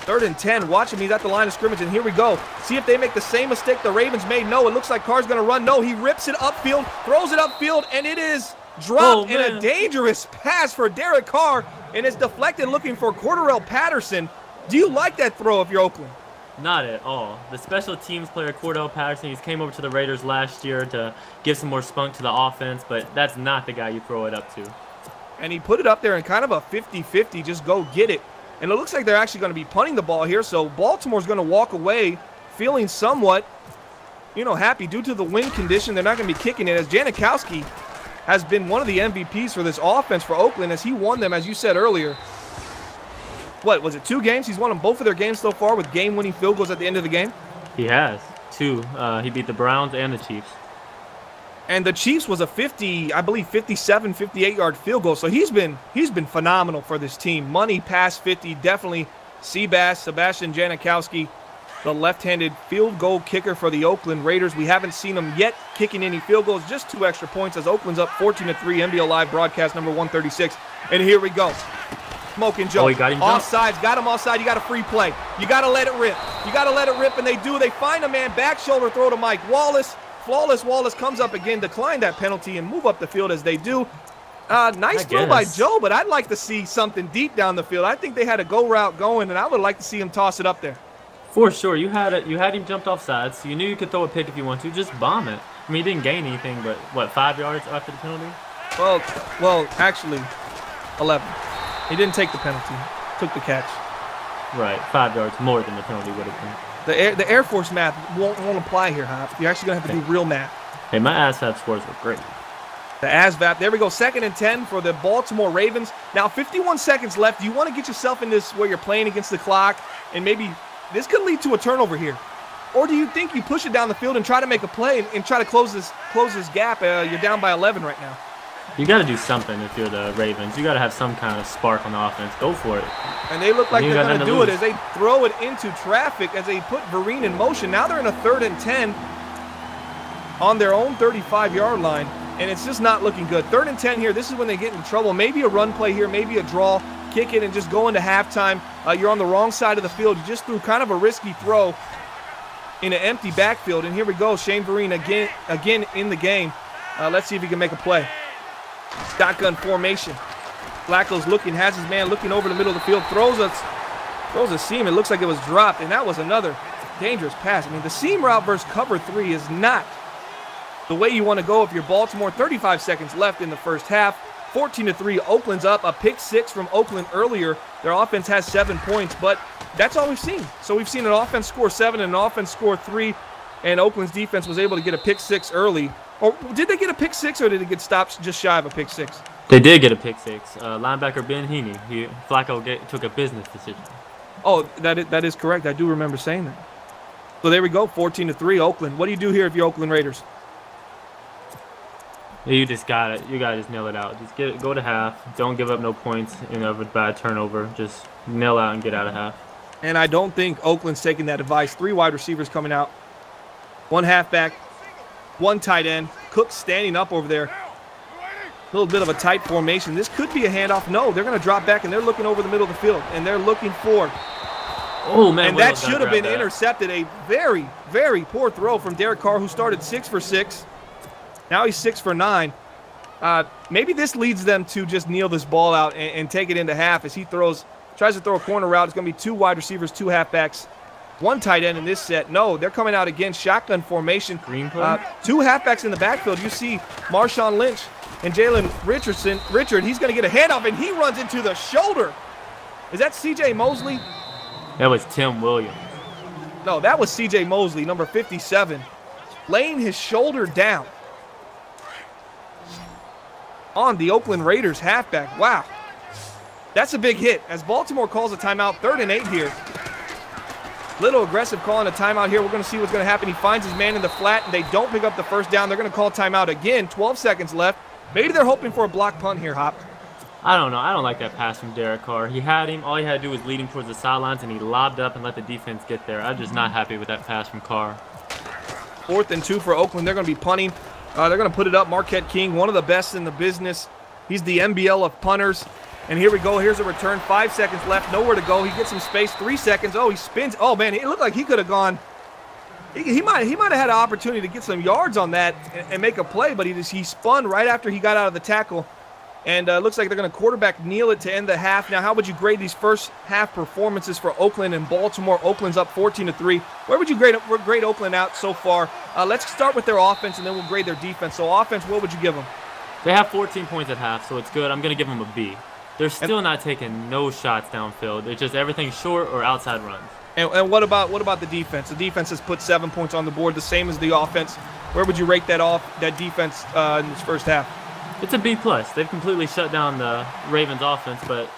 3rd and 10. Watch him. He's at the line of scrimmage, and here we go. See if they make the same mistake the Ravens made. No, it looks like Carr's going to run. No, he rips it upfield, throws it upfield, and it is dropped in a dangerous pass for Derek Carr, and it's deflected looking for Cordarrelle Patterson. Do you like that throw if you're Oakland? Not at all. The special teams player, Cordarrelle Patterson, he's came over to the Raiders last year to give some more spunk to the offense, but that's not the guy you throw it up to. And he put it up there in kind of a 50-50, just go get it. And it looks like they're actually going to be punting the ball here, so Baltimore's going to walk away feeling somewhat, happy due to the wind condition. They're not going to be kicking it as Janikowski has been one of the MVPs for this offense for Oakland as he won them, as you said earlier. What, was it 2 games? He's won them both of their games so far with game-winning field goals at the end of the game? He has 2. He beat the Browns and the Chiefs. And the Chiefs was a 57, 58-yard field goal. So he's been phenomenal for this team. Money past 50, definitely. Sebastian Janikowski, the left-handed field goal kicker for the Oakland Raiders. We haven't seen him yet kicking any field goals, just 2 extra points as Oakland's up 14-3, NBL Live broadcast number 136. And here we go. Smoking Joe. Oh, he got him offsides, got him offside. You got a free play. You got to let it rip. You got to let it rip, and they do. They find a man, back shoulder throw to Mike Wallace. Flawless Wallace comes up again, decline that penalty, and move up the field as they do. Nice throw by Joe, but I'd like to see something deep down the field. I think they had a go route going, and I would like to see him toss it up there. For sure. You had him jumped off sides, so you knew you could throw a pick if you want to. Just bomb it. I mean, he didn't gain anything, but, what, 5 yards after the penalty? Well, actually, 11. He didn't take the penalty. Took the catch. Right, 5 yards more than the penalty would have been. The Air Force math won't apply here, Hop. You're actually going to have to do real math. Hey, my ASVAB scores were great. The ASVAB. There we go. 2nd and 10 for the Baltimore Ravens. Now, 51 seconds left. Do you want to get yourself in this where you're playing against the clock and maybe this could lead to a turnover here? Or do you think you push it down the field and try to make a play and try to close this gap? You're down by 11 right now. You got to do something if you're the Ravens. You got to have some kind of spark on the offense. Go for it. And they look like they're going to do it as they throw it into traffic as they put Vereen in motion. Now they're in a 3rd and 10 on their own 35-yard line, and it's just not looking good. 3rd and 10 here. This is when they get in trouble. Maybe a run play here, maybe a draw, kick it, and just go into halftime. You're on the wrong side of the field. You just threw kind of a risky throw in an empty backfield, and here we go. Shane Vereen again in the game. Let's see if he can make a play. Shotgun formation. Flacco's looking, has his man looking over the middle of the field, throws a seam. It looks like it was dropped, and that was another dangerous pass. I mean, the seam route versus cover 3 is not the way you want to go if you're Baltimore. 35 seconds left in the first half. 14-3, Oakland's up. A pick 6 from Oakland earlier. Their offense has 7 points, but that's all we've seen. So we've seen an offense score 7 and an offense score 3, and Oakland's defense was able to get a pick 6 early. Or did they get a pick 6, or did it get stopped just shy of a pick 6? They did get a pick 6. Linebacker Ben Heaney. Flacco took a business decision. Oh, that is correct. I do remember saying that. So there we go, 14-3, Oakland. What do you do here if you're Oakland Raiders? You just got it. You gotta just nail it out. Just go to half. Don't give up no points in a bad turnover. Just nail out and get out of half. And I don't think Oakland's taking that advice. 3 wide receivers coming out. 1 halfback. 1 tight end. Cook standing up over there. A little bit of a tight formation. This could be a handoff. No, they're going to drop back, and they're looking over the middle of the field, and they're looking for. Oh, man. And that should have been intercepted. A very, very poor throw from Derek Carr, who started 6 for 6. Now he's 6 for 9. Maybe this leads them to just kneel this ball out and take it into half as he tries to throw a corner route. It's going to be 2 wide receivers, 2 halfbacks. 1 tight end in this set. No, they're coming out again. Shotgun formation. Green play. 2 halfbacks in the backfield. You see Marshawn Lynch and Jalen Richard. He's going to get a handoff, and he runs into the shoulder. Is that C.J. Mosley? That was Tim Williams. No, that was C.J. Mosley, number 57, laying his shoulder down on the Oakland Raiders halfback. Wow. That's a big hit as Baltimore calls a timeout. 3rd and 8 here. Little aggressive calling a timeout here. We're going to see what's going to happen. He finds his man in the flat, and they don't pick up the first down. They're going to call timeout again. 12 seconds left. Maybe they're hoping for a block punt here, Hop. I don't know. I don't like that pass from Derek Carr. He had him. All he had to do was lead him towards the sidelines, and he lobbed up and let the defense get there. I'm just not happy with that pass from Carr. 4th and 2 for Oakland. They're going to be punting. They're going to put it up. Marquette King, one of the best in the business. He's the NBL of punters. And here we go. Here's a return. 5 seconds left. Nowhere to go. He gets some space. 3 seconds. Oh, he spins. Oh, man. It looked like he could have gone. He might have had an opportunity to get some yards on that and make a play, but he spun right after he got out of the tackle. And looks like they're going to quarterback kneel it to end the half. Now, how would you grade these first half performances for Oakland and Baltimore? Oakland's up 14-3. Where would you grade Oakland out so far? Let's start with their offense, and then we'll grade their defense. So offense, what would you give them? They have 14 points at half, so it's good. I'm going to give them a B. They're still not taking no shots downfield. It's just everything short or outside runs. And what about the defense? The defense has put 7 points on the board, the same as the offense. Where would you rate that defense in this first half? It's a B+. They've completely shut down the Ravens offense, but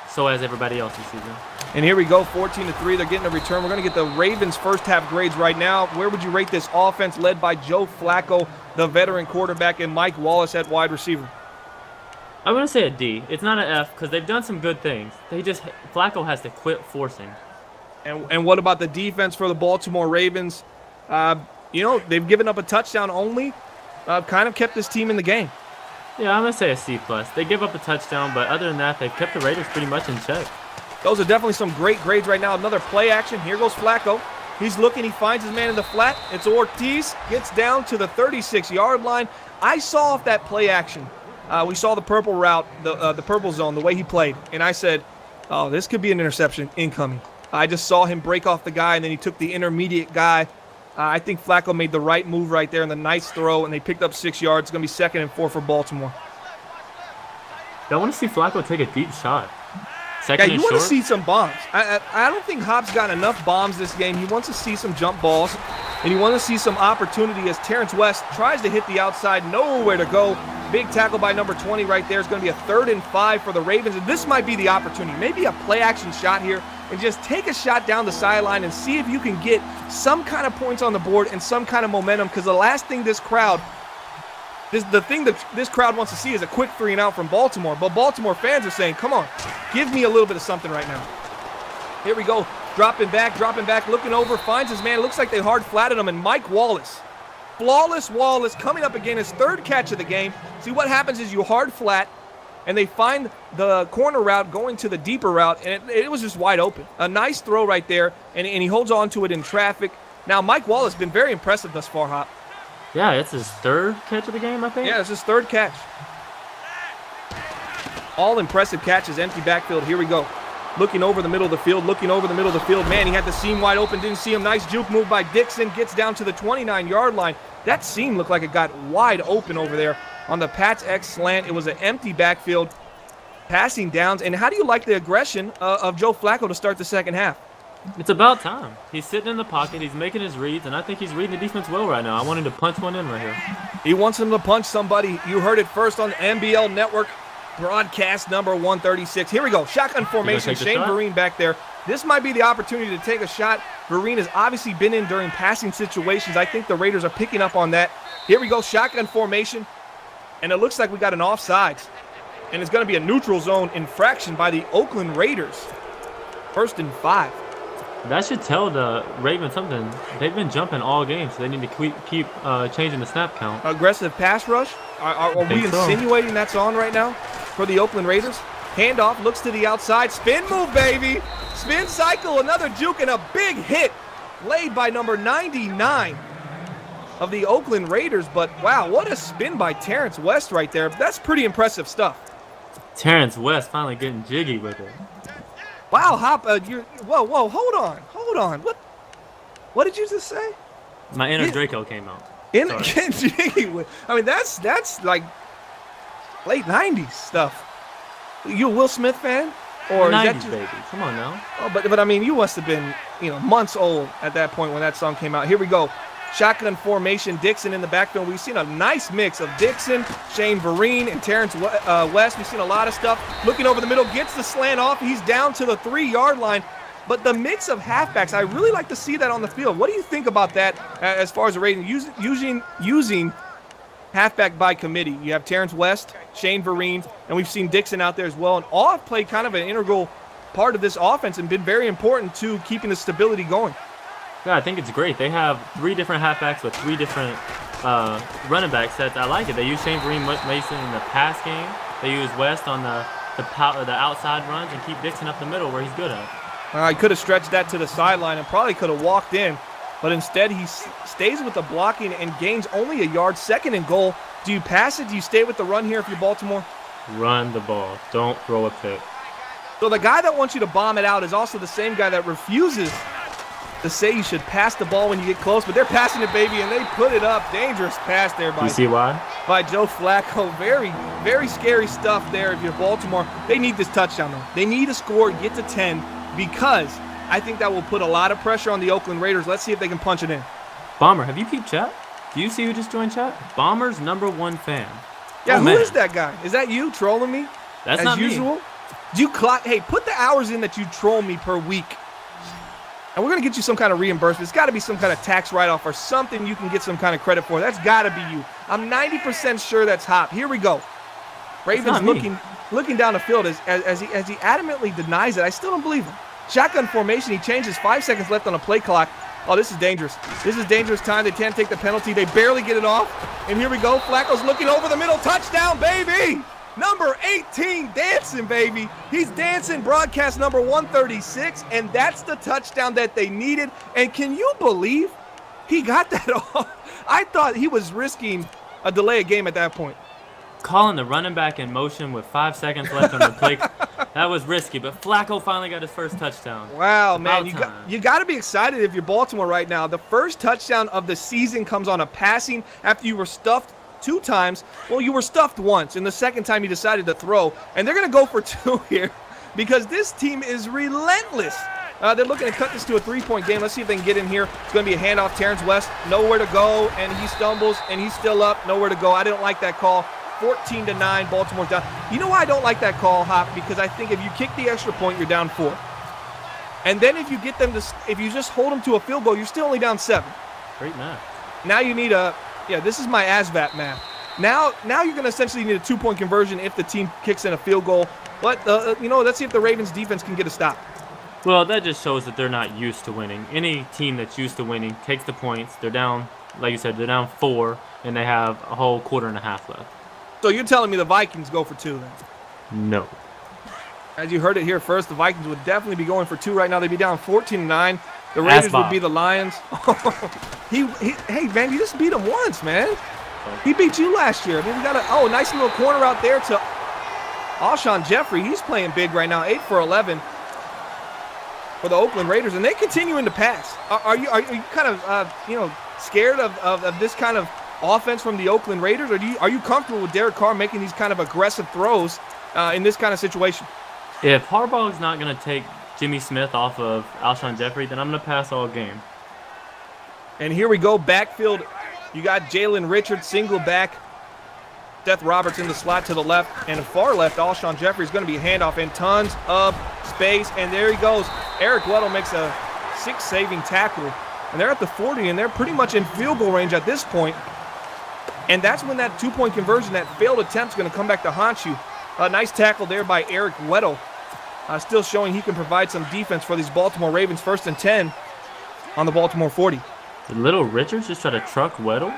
so has everybody else this season. And here we go, 14-3. They're getting a return. We're going to get the Ravens' first half grades right now. Where would you rate this offense led by Joe Flacco, the veteran quarterback, and Mike Wallace at wide receiver? I'm going to say a D. It's not an F because they've done some good things. Flacco has to quit forcing. And what about the defense for the Baltimore Ravens? You know, they've given up a touchdown only, kind of kept this team in the game. Yeah, I'm going to say a C+. They give up a touchdown, but other than that, they've kept the Raiders pretty much in check. Those are definitely some great grades right now. Another play action. Here goes Flacco. He's looking. He finds his man in the flat. It's Ortiz. Gets down to the 36-yard line. I saw off that play action. We saw the purple route, the purple zone, the way he played. And I said, oh, this could be an interception incoming. I just saw him break off the guy, and then he took the intermediate guy. I think Flacco made the right move right there and the nice throw, and they picked up 6 yards. It's going to be 2nd and 4 for Baltimore. I want to see Flacco take a deep shot. Yeah, you want to see some bombs. I don't think Hop's got enough bombs this game. He wants to see some jump balls, and you want to see some opportunity as Terrence West tries to hit the outside, nowhere to go. Big tackle by number 20 right there. It's going to be a 3rd and 5 for the Ravens, and this might be the opportunity. Maybe a play-action shot here, and just take a shot down the sideline and see if you can get some kind of points on the board and some kind of momentum, because the last thing this crowd the thing that this crowd wants to see is a quick 3 and out from Baltimore. But Baltimore fans are saying, come on, give me a little bit of something right now. Here we go. Dropping back, looking over, finds his man. Looks like they hard flatted him. And Mike Wallace, flawless Wallace, coming up again, his 3rd catch of the game. See, what happens is you hard flat, and they find the corner route going to the deeper route, and it was just wide open. A nice throw right there, and he holds on to it in traffic. Now, Mike Wallace has been very impressive thus far, Hop. Yeah, it's his 3rd catch of the game, I think. Yeah, it's his 3rd catch. All impressive catches, empty backfield. Here we go. Looking over the middle of the field, Man, he had the seam wide open, didn't see him. Nice juke move by Dixon, gets down to the 29-yard line. That seam looked like it got wide open over there on the Pats X slant. It was an empty backfield, passing downs. And how do you like the aggression of Joe Flacco to start the second half? It's about time. He's sitting in the pocket. He's making his reads, and I think he's reading the defense well right now. I want him to punch one in right here. He wants him to punch somebody. You heard it first on the NBL Network, broadcast number 136. Here we go. Shotgun formation. Shane Vereen back there. This might be the opportunity to take a shot. Vereen has obviously been in during passing situations. I think the Raiders are picking up on that. Here we go. Shotgun formation. And it looks like we got an offsides. And it's going to be a neutral zone infraction by the Oakland Raiders. 1st and 5. That should tell the Ravens something. They've been jumping all game, so they need to keep changing the snap count. Aggressive pass rush? Are we insinuating that's on right now for the Oakland Raiders? Handoff, looks to the outside. Spin move, baby. Spin cycle, another juke, and a big hit laid by number 99 of the Oakland Raiders. But, wow, what a spin by Terrence West right there. That's pretty impressive stuff. Terrence West finally getting jiggy with it. Wow, Hop, whoa, hold on. What did you just say? My inner Draco came out. I mean, that's like late 90s stuff. You a Will Smith fan? Or 90s, is that just, baby. Come on now. Oh, but I mean, you must have been, months old at that point when that song came out. Here we go. Shotgun formation, Dixon in the backfield. We've seen a nice mix of Dixon, Shane Vereen, and Terrence West. We've seen a lot of stuff. Looking over the middle, gets the slant off. He's down to the 3-yard line. But the mix of halfbacks, I really like to see that on the field. What do you think about that as far as the rating? Using halfback by committee. You have Terrence West, Shane Vereen, and we've seen Dixon out there as well. And all have played kind of an integral part of this offense and been very important to keeping the stability going. Yeah, I think it's great. They have 3 different halfbacks with 3 different running back sets. I like it. They use Shane Vereen Mason in the pass game. They use West on the outside runs and keep Dixon up the middle where he's good at. I could have stretched that to the sideline and probably could have walked in, but instead he stays with the blocking and gains only a yard. 2nd and goal. Do you pass it? Do you stay with the run here if you're Baltimore? Run the ball. Don't throw a pick. So the guy that wants you to bomb it out is also the same guy that refuses to say you should pass the ball when you get close, but they're passing it, baby, and they put it up. Dangerous pass there by, you see why? By Joe Flacco. Very, very scary stuff there if you're Baltimore. They need this touchdown, though. They need a score, get to 10, because I think that will put a lot of pressure on the Oakland Raiders. Let's see if they can punch it in. Bomber, have you peeped chat? Do you see who just joined chat? Bomber's #1 fan. Yeah, Oh, who man. is that guy? Is that you trolling me? That's as not usual? me. Do you clock? Hey, put the hours in that you troll me per week. And we're going to get you some kind of reimbursement. It's got to be some kind of tax write-off or something you can get some kind of credit for. That's got to be you. I'm 90% sure that's Hop. Here we go. Ravens looking down the field as he adamantly denies it. I still don't believe him. Shotgun formation. He changes. 5 seconds left on the play clock. Oh, this is dangerous. This is dangerous time. They can't take the penalty. They barely get it off. And here we go. Flacco's looking over the middle. Touchdown, baby. Number 18 dancing, baby. He's dancing. Broadcast number 136. And that's the touchdown that they needed. And can you believe he got that off? I thought he was risking a delay of game at that point. Calling the running back in motion with 5 seconds left on the play. That was risky, but Flacco finally got his first touchdown. Wow, It's man, about you got to be excited if you're Baltimore right now. The first touchdown of the season comes on a passing after you were stuffed 2 times. Well, you were stuffed once, and the second time you decided to throw, and they're going to go for 2 here because this team is relentless. They're looking to cut this to a 3-point game. Let's see if they can get in here. It's going to be a handoff. Terrence West, nowhere to go, and he stumbles, and he's still up, nowhere to go. I didn't like that call. 14-9, Baltimore's down. You know why I don't like that call, Hop? Because I think if you kick the extra point, you're down 4. And then if you get them to, if you just hold them to a field goal, you're still only down 7. Great math. Now you need a, yeah, this is my ASVAT math. Now you're going to essentially need a 2-point conversion if the team kicks in a field goal. But, let's see if the Ravens defense can get a stop. Well, that just shows that they're not used to winning. Any team that's used to winning takes the points. They're down, like you said, they're down 4, and they have a whole quarter and a half left. So you're telling me the Vikings go for 2 then? No. As you heard it here first, the Vikings would definitely be going for 2 right now. They'd be down 14-9. The Raiders would be the Lions. Hey, man, you just beat him once, man. He beat you last year. I mean, we got a nice little corner out there to Alshon Jeffrey. He's playing big right now, 8 for 11 for the Oakland Raiders, and they continuing to pass. Are you kind of scared of this kind of offense from the Oakland Raiders, or are you comfortable with Derek Carr making these kind of aggressive throws in this kind of situation? If Harbaugh's not going to take Jimmy Smith off of Alshon Jeffrey, then I'm going to pass all game. And here we go, backfield. You got Jalen Richards, single back. Seth Roberts in the slot to the left, and far left, Alshon Jeffrey is going to be a handoff in tons of space, and there he goes. Eric Weddle makes a 6-saving tackle, and they're at the 40, and they're pretty much in field goal range at this point. And that's when that 2-point conversion, that failed attempt, is going to come back to haunt you. A nice tackle there by Eric Weddle. Still showing he can provide some defense for these Baltimore Ravens. 1st and 10 on the Baltimore 40. Did Little Richards just try to truck Weddle?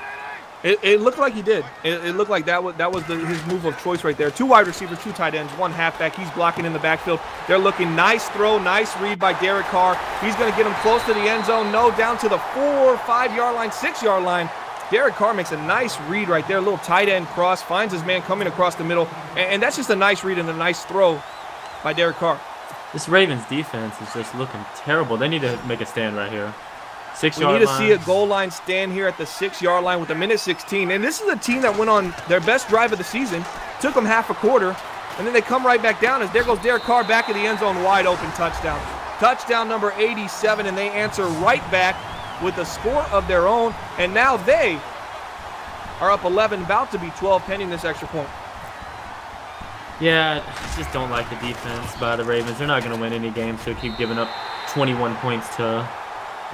It looked like he did. It looked like that was his move of choice right there. 2 wide receivers, 2 tight ends, 1 halfback. He's blocking in the backfield. They're looking. Nice throw, nice read by Derek Carr. He's going to get him close to the end zone. No, down to the 4, 5-yard line, 6-yard line. Derek Carr makes a nice read right there. A little tight end cross. Finds his man coming across the middle. And that's just a nice read and a nice throw by Derek Carr. This Ravens defense is just looking terrible. They need to make a stand right here. 6-yard line. We need to see a goal line stand here at the 6-yard line with a minute 16. And this is a team that went on their best drive of the season. Took them half a quarter. And then they come right back down as there goes Derek Carr back in the end zone. Wide open touchdown. Touchdown number 87. And they answer right back with a score of their own. And now they are up 11, about to be 12 pending this extra point. Yeah, I just don't like the defense by the Ravens. They're not going to win any games, so keep giving up 21 points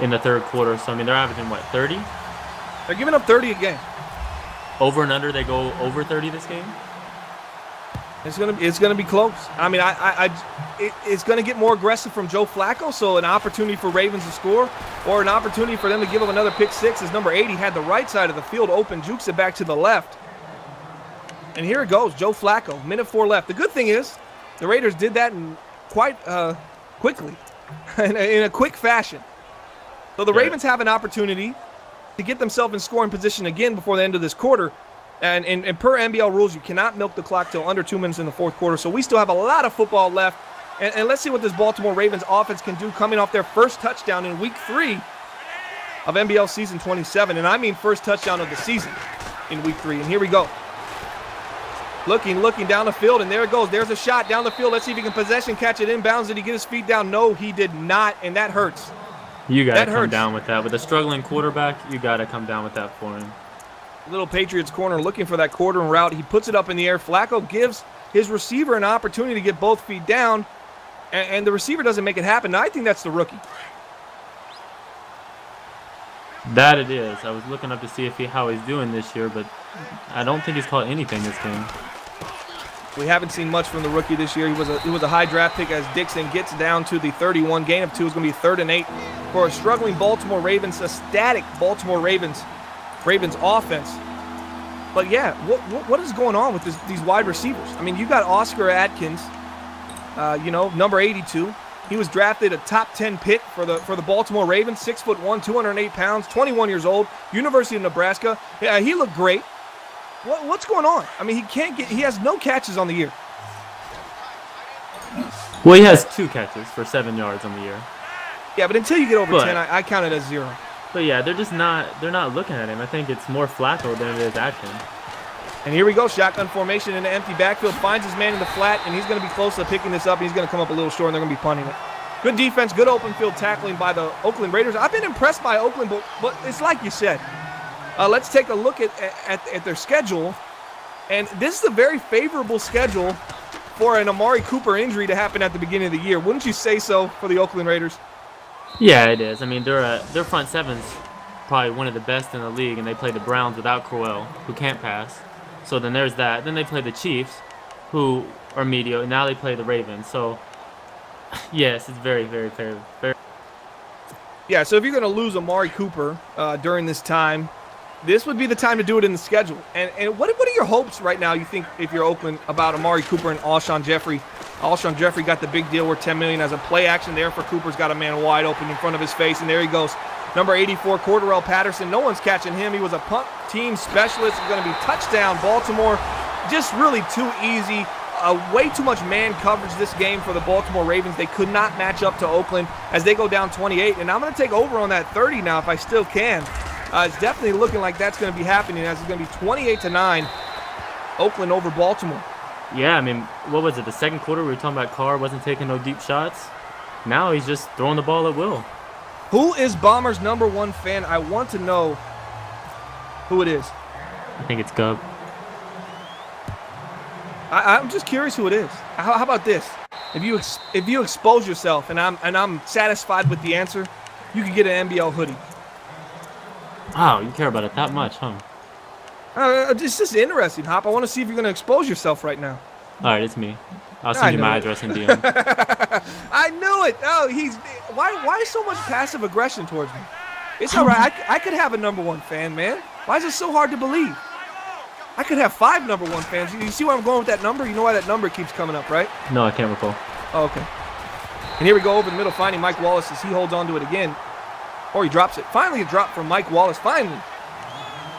in the third quarter. So, I mean, they're averaging, what, 30? They're giving up 30 a game. Over and under, they go over 30 this game? It's gonna be close. I mean, it's gonna get more aggressive from Joe Flacco, so an opportunity for Ravens to score, or an opportunity for them to give up another pick 6 as number 80 had the right side of the field open, jukes it back to the left. And here it goes, Joe Flacco, minute 4 left. The good thing is, the Raiders did that in quite quickly, in a quick fashion. So the Ravens have an opportunity to get themselves in scoring position again before the end of this quarter. And per NBL rules, you cannot milk the clock till under 2 minutes in the fourth quarter. So we still have a lot of football left. And let's see what this Baltimore Ravens offense can do coming off their first touchdown in week 3 of NBL season 27. And I mean first touchdown of the season in week 3. And here we go. Looking down the field, and there it goes. There's a shot down the field. Let's see if he can possession, catch it inbounds. Did he get his feet down? No, he did not, and that hurts. You got to come down with that. With a struggling quarterback, you got to come down with that for him. Little Patriots corner looking for that quarter route. He puts it up in the air. Flacco gives his receiver an opportunity to get both feet down, and the receiver doesn't make it happen. Now, I think that's the rookie. That it is. I was looking up to see how he's doing this year, but I don't think he's caught anything this game. We haven't seen much from the rookie this year. He was a high draft pick as Dixon gets down to the 31. Gain of 2 is going to be 3rd and 8 for a struggling Baltimore Ravens, a static Baltimore Ravens offense. But yeah, what is going on with these wide receivers? I mean, you got Oscar Atkins, number 82. He was drafted a top 10 pick for the Baltimore Ravens, 6'1", 208 pounds, 21 years old, University of Nebraska. Yeah, he looked great. What's going on? I mean, he has no catches on the year. Well, he has 2 catches for 7 yards on the year. Yeah, but until you get over 10, I count it as 0. But yeah, they're not looking at him. I think it's more Flacco than it is Atkins. And here we go, shotgun formation in the empty backfield, finds his man in the flat, and he's going to be close to picking this up. He's going to come up a little short, and they're going to be punting it. Good defense, good open field tackling by the Oakland Raiders. I've been impressed by Oakland, but it's like you said. Let's take a look at their schedule, and this is a very favorable schedule for an Amari Cooper injury to happen at the beginning of the year. Wouldn't you say so for the Oakland Raiders? Yeah, it is. I mean, their front seven's probably one of the best in the league, and they play the Browns without Crowell, who can't pass. So then there's that. Then they play the Chiefs, who are mediocre. Now they play the Ravens. So, yes, it's very, very fair. Yeah, so if you're going to lose Amari Cooper during this time, this would be the time to do it in the schedule. And what are your hopes right now, you think, if you're Oakland, about Amari Cooper and Alshon Jeffrey? Alshon Jeffrey got the big deal worth $10 million as a play action there for Cooper's got a man wide open in front of his face, and there he goes. Number 84, Cordarrelle Patterson. No one's catching him. He was a punt team specialist. He's going to be touchdown, Baltimore. Just really too easy. Way too much man coverage this game for the Baltimore Ravens. They could not match up to Oakland as they go down 28. And I'm going to take over on that 30 now if I still can. It's definitely looking like that's going to be happening as it's going to be 28-9, Oakland over Baltimore. Yeah, I mean, what was it? The second quarter we were talking about Carr wasn't taking no deep shots. Now he's just throwing the ball at will. Who is Bombers' #1 fan? I want to know who it is. I think it's Gub. I'm just curious who it is. How about this? If you expose yourself and I'm satisfied with the answer, you can get an NBL hoodie. Oh, you care about it that much, huh? It's just interesting, Hop. I want to see if you're going to expose yourself right now. All right, it's me. I'll send you my address in DM. I knew it. Oh, why so much passive aggression towards me? It's all right. I could have a #1 fan, man. Why is it so hard to believe? I could have 5 #1 fans. You see where I'm going with that number? You know why that number keeps coming up, right? No, I can't recall. Oh, okay. And here we go over the middle, finding Mike Wallace as he holds on to it again. Or he drops it. Finally a drop from Mike Wallace. Finally.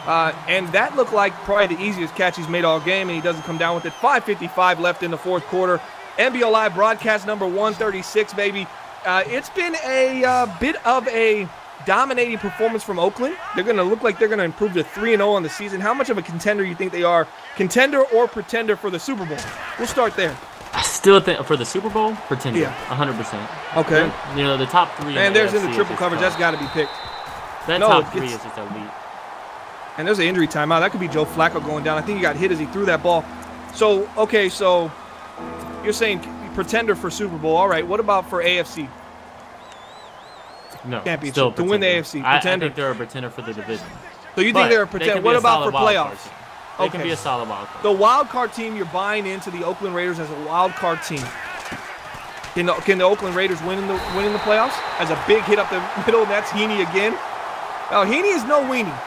And that looked like probably the easiest catch he's made all game, and he doesn't come down with it. 5:55 left in the fourth quarter. NBL Live broadcast number 136, baby. It's been a bit of a dominating performance from Oakland. They're going to look like they're going to improve to 3-0 on the season. How much of a contender you think they are? Contender or pretender for the Super Bowl? We'll start there. I still think for the Super Bowl, pretender. Yeah. 100%. Okay. You know, the top 3. And there's in the triple coverage. That's got to be picked. That top 3 is just elite. And there's an injury timeout. That could be Joe Flacco going down. I think he got hit as he threw that ball. So, okay, so you're saying pretender for Super Bowl. All right, what about for AFC? No, championship still to win the AFC. I Pretender. think they're a pretender for the division. So you think they're a pretender? What about for playoffs? They can be a solid wild card. The wild card team, you're buying into the Oakland Raiders as a wild card team. Can the Oakland Raiders win in the playoffs? As a big hit up the middle, and that's Heaney again. Oh, Heaney is no weenie.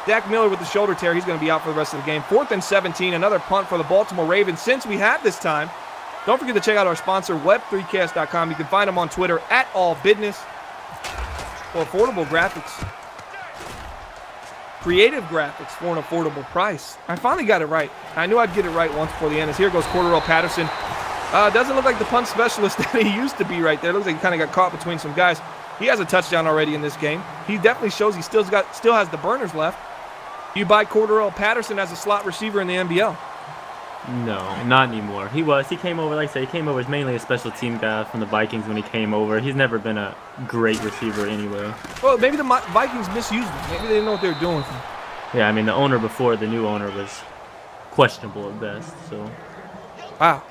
Dak Miller with the shoulder tear. He's going to be out for the rest of the game. 4th and 17. Another punt for the Baltimore Ravens. Since we have this time, don't forget to check out our sponsor, web3cast.com. You can find them on Twitter @allbusiness for affordable graphics. Creative graphics for an affordable price. I finally got it right. I knew I'd get it right once before the end. As here goes Cordarrelle Patterson. Doesn't look like the punt specialist that he used to be right there. Looks like he kind of got caught between some guys. He has a touchdown already in this game. He definitely shows he still has the burners left. You buy Cordarrelle Patterson as a slot receiver in the NBL? No, not anymore. He came over, like I said, he came over as mainly a special team guy from the Vikings when he came over. He's never been a great receiver anyway. Well, maybe the Vikings misused him. Maybe they didn't know what they were doing with him. Yeah, I mean, the owner before the new owner was questionable at best. So, wow.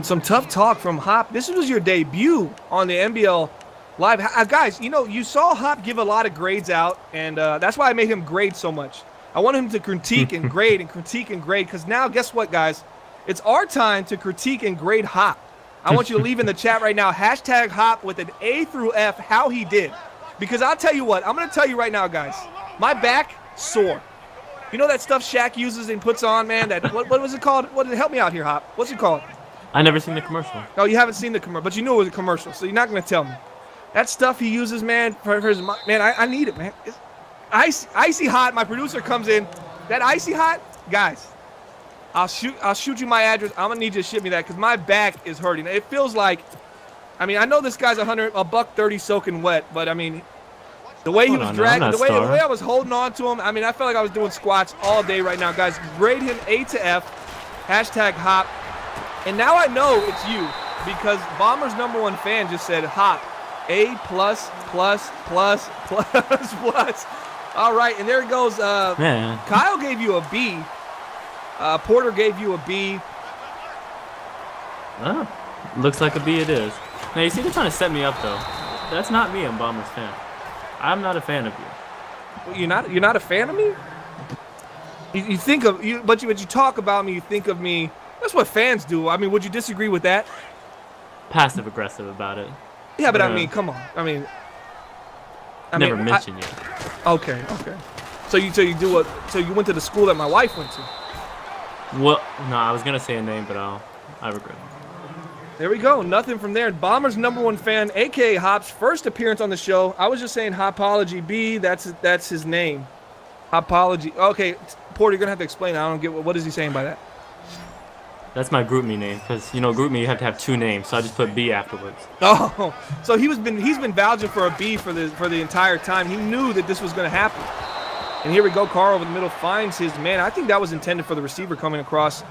Some tough talk from Hop. This was your debut on the NBL Live. Guys, you know, you saw Hop give a lot of grades out, and that's why I made him grade so much. I want him to critique and grade and critique and grade, because now, guess what, guys? It's our time to critique and grade Hop. I want you to leave in the chat right now, hashtag Hop with an A through F, how he did. Because I'll tell you what, I'm going to tell you right now, guys, my back sore. You know that stuff Shaq uses and puts on, man? That what was it called? Help me out here, Hop. What's it called? I never seen the commercial. Oh, you haven't seen the commercial, but you knew it was a commercial, so you're not going to tell me. That stuff he uses, man, for his, man, I need it, man. It's icy hot. My producer comes in. That icy hot, guys. I'll shoot you my address. I'm gonna need you to ship me that because my back is hurting. It feels like, I mean, I know this guy's $130 soaking wet, but I mean, the way he was dragging, the way I was holding on to him, I mean, I felt like I was doing squats all day right now, guys. Grade him A to F. Hashtag Hop. And now I know it's you because Bomber's #1 fan just said Hop. A plus. All right, and there it goes. Kyle gave you a B. Porter gave you a B. Oh, looks like a B it is. Now, you see they're trying to set me up, though. That's not me, I'm Bomber's fan. I'm not a fan of you. You're not a fan of me? You think of you, but you talk about me, you think of me. That's what fans do. I mean, would you disagree with that? Passive aggressive about it. Yeah, but I mean, come on. I mean, never mention you. Okay. So you do what? So you went to the school that my wife went to. Well, no, I was gonna say a name, but I regret it. There we go. Nothing from there. Bomber's #1 fan, aka Hop's first appearance on the show. I was just saying Hopology B. That's his name. Hopology. Okay, Porter, you're gonna have to explain. I don't get what is he saying by that. That's my GroupMe name, because you know GroupMe you have to have 2 names, so I just put B afterwards. Oh, so he's been vouching for a B for the entire time. He knew that this was going to happen. And here we go. Carr over the middle finds his man. I think that was intended for the receiver coming across,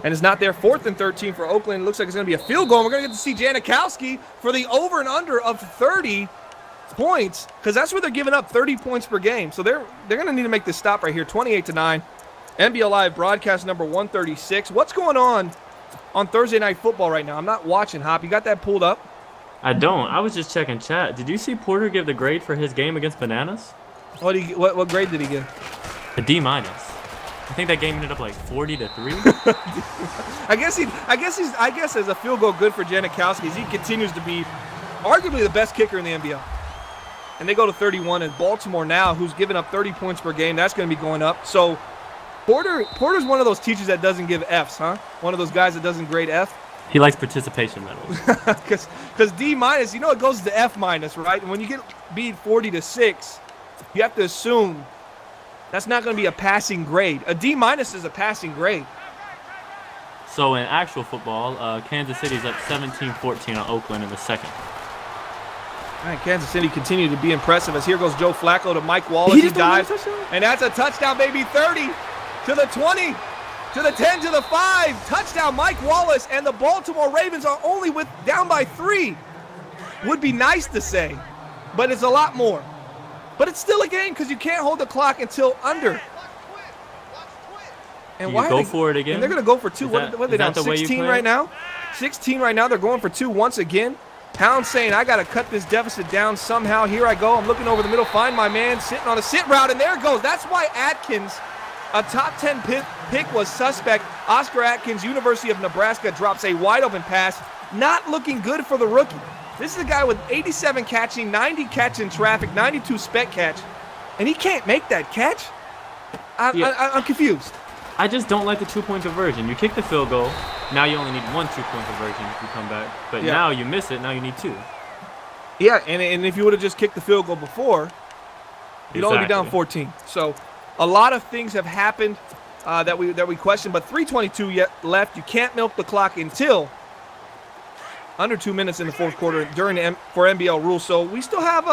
and it's not there. 4th and 13 for Oakland. It looks like it's going to be a field goal. And we're going to get to see Janikowski for the over and under of 30 points, because that's where they're giving up 30 points per game. So they're going to need to make this stop right here. 28-9. NBL Live broadcast number 136. What's going on Thursday Night Football right now? I'm not watching, Hop. You got that pulled up? I don't. I was just checking chat. Did you see Porter give the grade for his game against Bananas? What grade did he give? A D-. I think that game ended up like 40-3. I guess as a field goal good for Janikowski, he continues to be arguably the best kicker in the NBL. And they go to 31, and Baltimore now, who's given up 30 points per game, that's going to be going up. So Porter's one of those teachers that doesn't give Fs, huh? One of those guys that doesn't grade F. He likes participation medals. Because D-, you know, it goes to F-, right? And when you get beat 40-6, you have to assume that's not going to be a passing grade. A D- is a passing grade. So in actual football, Kansas City's up 17-14 on Oakland in the second. All right, Kansas City continue to be impressive as here goes Joe Flacco to Mike Wallace. He dives, and that's a touchdown, baby. 30 to the 20 to the 10 to the 5. Touchdown, Mike Wallace, and the Baltimore Ravens are only down by 3. Would be nice to say, but it's a lot more. But it's still a game because you can't hold the clock until under. And why go for it again? And they're going to go for 2. What are they down? 16 right now? 16 right now. They're going for 2 once again. Pound saying, I got to cut this deficit down somehow. Here I go. I'm looking over the middle. Find my man sitting on a sit route, and there it goes. That's why Atkins, a top 10 pick, was suspect. Oscar Atkins, University of Nebraska, drops a wide-open pass. Not looking good for the rookie. This is a guy with 87 catching, 90 catch in traffic, 92 spec catch, and he can't make that catch? I'm confused. I just don't like the 2-point conversion. You kick the field goal. Now you only need 1 2-point conversion if you come back. But now you miss it. Now you need 2. Yeah, and if you would have just kicked the field goal before, you'd only be down 14. So a lot of things have happened that we question. But 3:22 yet left. You can't milk the clock until under 2 minutes in the 4th quarter for NBL rules. So we still have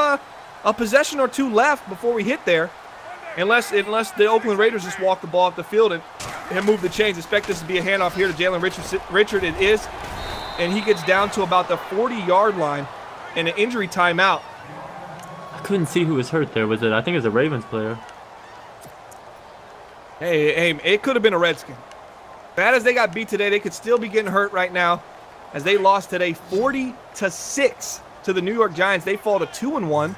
a possession or 2 left before we hit there. Unless the Oakland Raiders just walk the ball off the field and move the chains. Expect this to be a handoff here to Jalen Richard. It is. And he gets down to about the 40-yard line and an injury timeout. I couldn't see who was hurt there. Was it? I think it was a Ravens player. Hey, it could have been a Redskin. Bad as they got beat today, they could still be getting hurt right now as they lost today 40-6 to the New York Giants. They fall to 2-1. And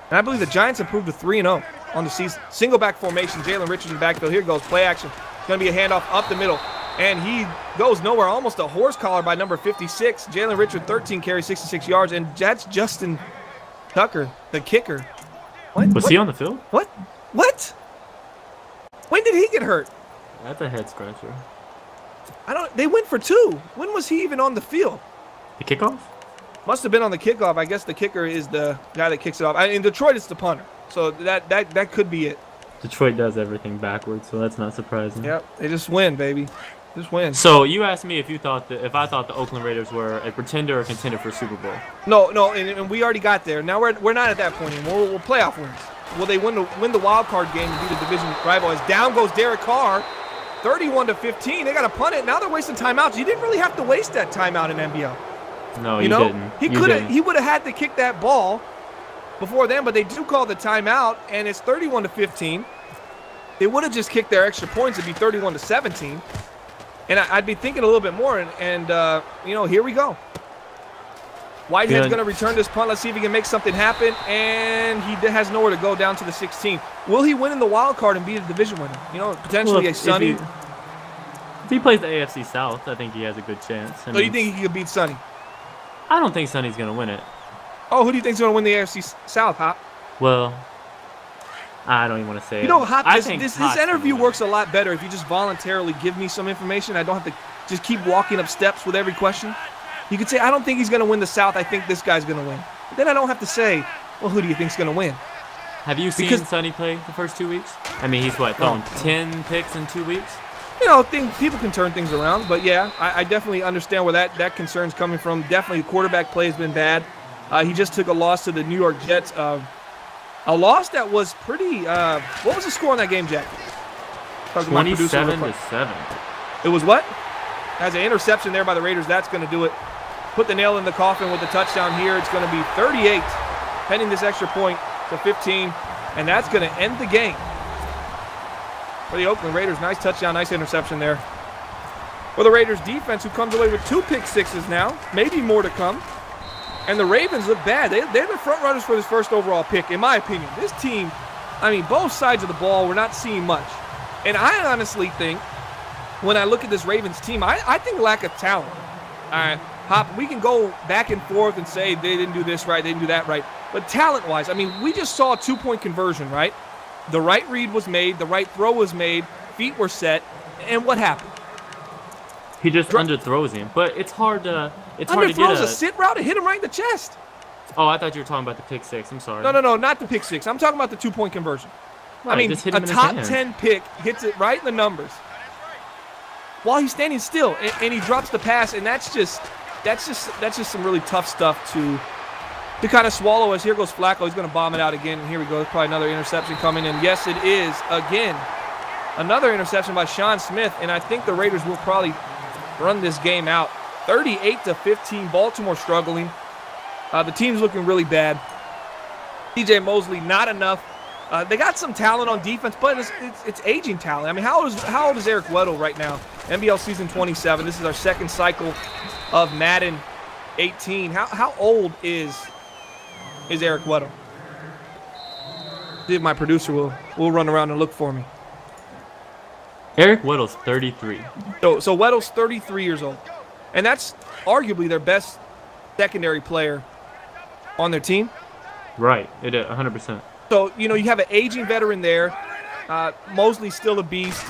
I believe the Giants improved to 3-0 on the season. Single back formation, Jalen Richards in the backfield. Here goes, play action. It's going to be a handoff up the middle. And he goes nowhere, almost a horse collar by number 56. Jalen Richards, 13 carries, 66 yards. And that's Justin Tucker, the kicker. Was he on the field? What? When did he get hurt? That's a head scratcher. They went for 2. When was he even on the field? The kickoff? Must have been on the kickoff. I guess the kicker is the guy that kicks it off. In Detroit, it's the punter. So that could be it. Detroit does everything backwards, so that's not surprising. Yep, they just win, baby. Just win. So you asked me if I thought the Oakland Raiders were a pretender or contender for Super Bowl. No, and we already got there. Now we're not at that point anymore. We're playoff wins. Will they win the wild card game and be the division rival? As down goes Derek Carr, 31-15. They got to punt it. Now they're wasting timeouts. You didn't really have to waste that timeout in NBL. No, you didn't. He would have had to kick that ball before then, but they do call the timeout, and it's 31-15. They would have just kicked their extra points. It'd be 31-17. And I'd be thinking a little bit more, and here we go. Whitehead's going to return this punt. Let's see if he can make something happen, and he has nowhere to go down to the 16. Will he win in the wild card and be the division winner? Potentially a Sonny. If he plays the AFC South, I think he has a good chance. So you think he could beat Sonny? I don't think Sonny's going to win it. Oh, who do you think's going to win the AFC South, Hop? Well, I don't even want to say it. Hop, this interview works a lot better if you just voluntarily give me some information. I don't have to just keep walking up steps with every question. You could say, I don't think he's going to win the South. I think this guy's going to win. But then I don't have to say, well, who do you think's going to win? Have you seen Sonny play the first 2 weeks? I mean, he's thrown 10 picks in 2 weeks? People can turn things around. But, yeah, I definitely understand where that concern's coming from. Definitely quarterback play has been bad. He just took a loss to the New York Jets. A loss that was pretty what was the score on that game, Jack? 27-7. It was what? Has an interception there by the Raiders. That's going to do it. Put the nail in the coffin with the touchdown here. It's going to be 38, pending this extra point to 15, and that's going to end the game for the Oakland Raiders. Nice touchdown, nice interception there. For the Raiders defense, who comes away with 2 pick sixes now, maybe more to come. And the Ravens look bad. They're the front runners for this first overall pick, in my opinion. This team, both sides of the ball, we're not seeing much. And I honestly think, when I look at this Ravens team, I think lack of talent. All right, Hop, we can go back and forth and say they didn't do this right, they didn't do that right. But talent-wise, we just saw a 2-point conversion, right? The right read was made, the right throw was made, feet were set, and what happened? He just underthrows him, but it's hard to underthrows a sit route and hit him right in the chest. Oh, I thought you were talking about the pick six. I'm sorry. No, not the pick six. I'm talking about the 2-point conversion. Right, a top 10 pick hits it right in the numbers while he's standing still, and he drops the pass, and that's just some really tough stuff to kind of swallow. As here goes Flacco, he's going to bomb it out again, and here we go. There's probably another interception coming, and yes, it is again another interception by Sean Smith, and I think the Raiders will probably run this game out. 38-15, Baltimore struggling. The team's looking really bad. DJ Mosley, not enough. They got some talent on defense, but it's aging talent. How old is Eric Weddle right now? NBL season 27. This is our second cycle of Madden 18. How old is Eric Weddle? See if my producer will run around and look for me. Eric Weddle's 33. So Weddle's 33 years old. And that's arguably their best secondary player on their team. Right, 100%. So, you have an aging veteran there. Mosley's still a beast.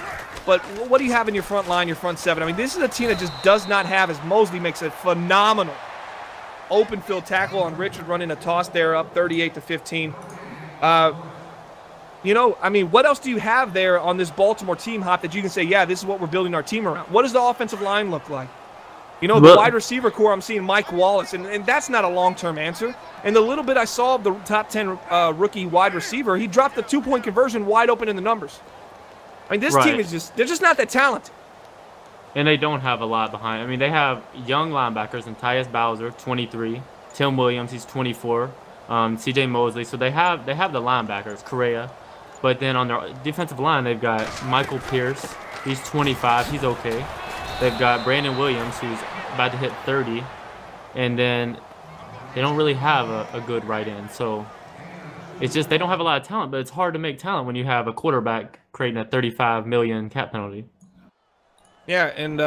But what do you have in your front line, your front seven? This is a team that just does not have, as Mosley makes a phenomenal open field tackle on Richard running a toss there up 38-15. What else do you have there on this Baltimore team, Hop, that you can say, yeah, this is what we're building our team around? What does the offensive line look like? The wide receiver core, I'm seeing Mike Wallace, and that's not a long-term answer. And the little bit I saw of the top 10 rookie wide receiver, he dropped the 2-point conversion wide open in the numbers. This team is they're just not that talented. And they don't have a lot behind. They have young linebackers, and Tyus Bowser, 23, Tim Williams, he's 24, CJ Mosley. So they have the linebackers, Correa. But then on their defensive line, they've got Michael Pierce. He's 25. He's okay. They've got Brandon Williams, who's about to hit 30. And then they don't really have a good right end. So it's just they don't have a lot of talent, but it's hard to make talent when you have a quarterback creating a $35 million cap penalty. Yeah, and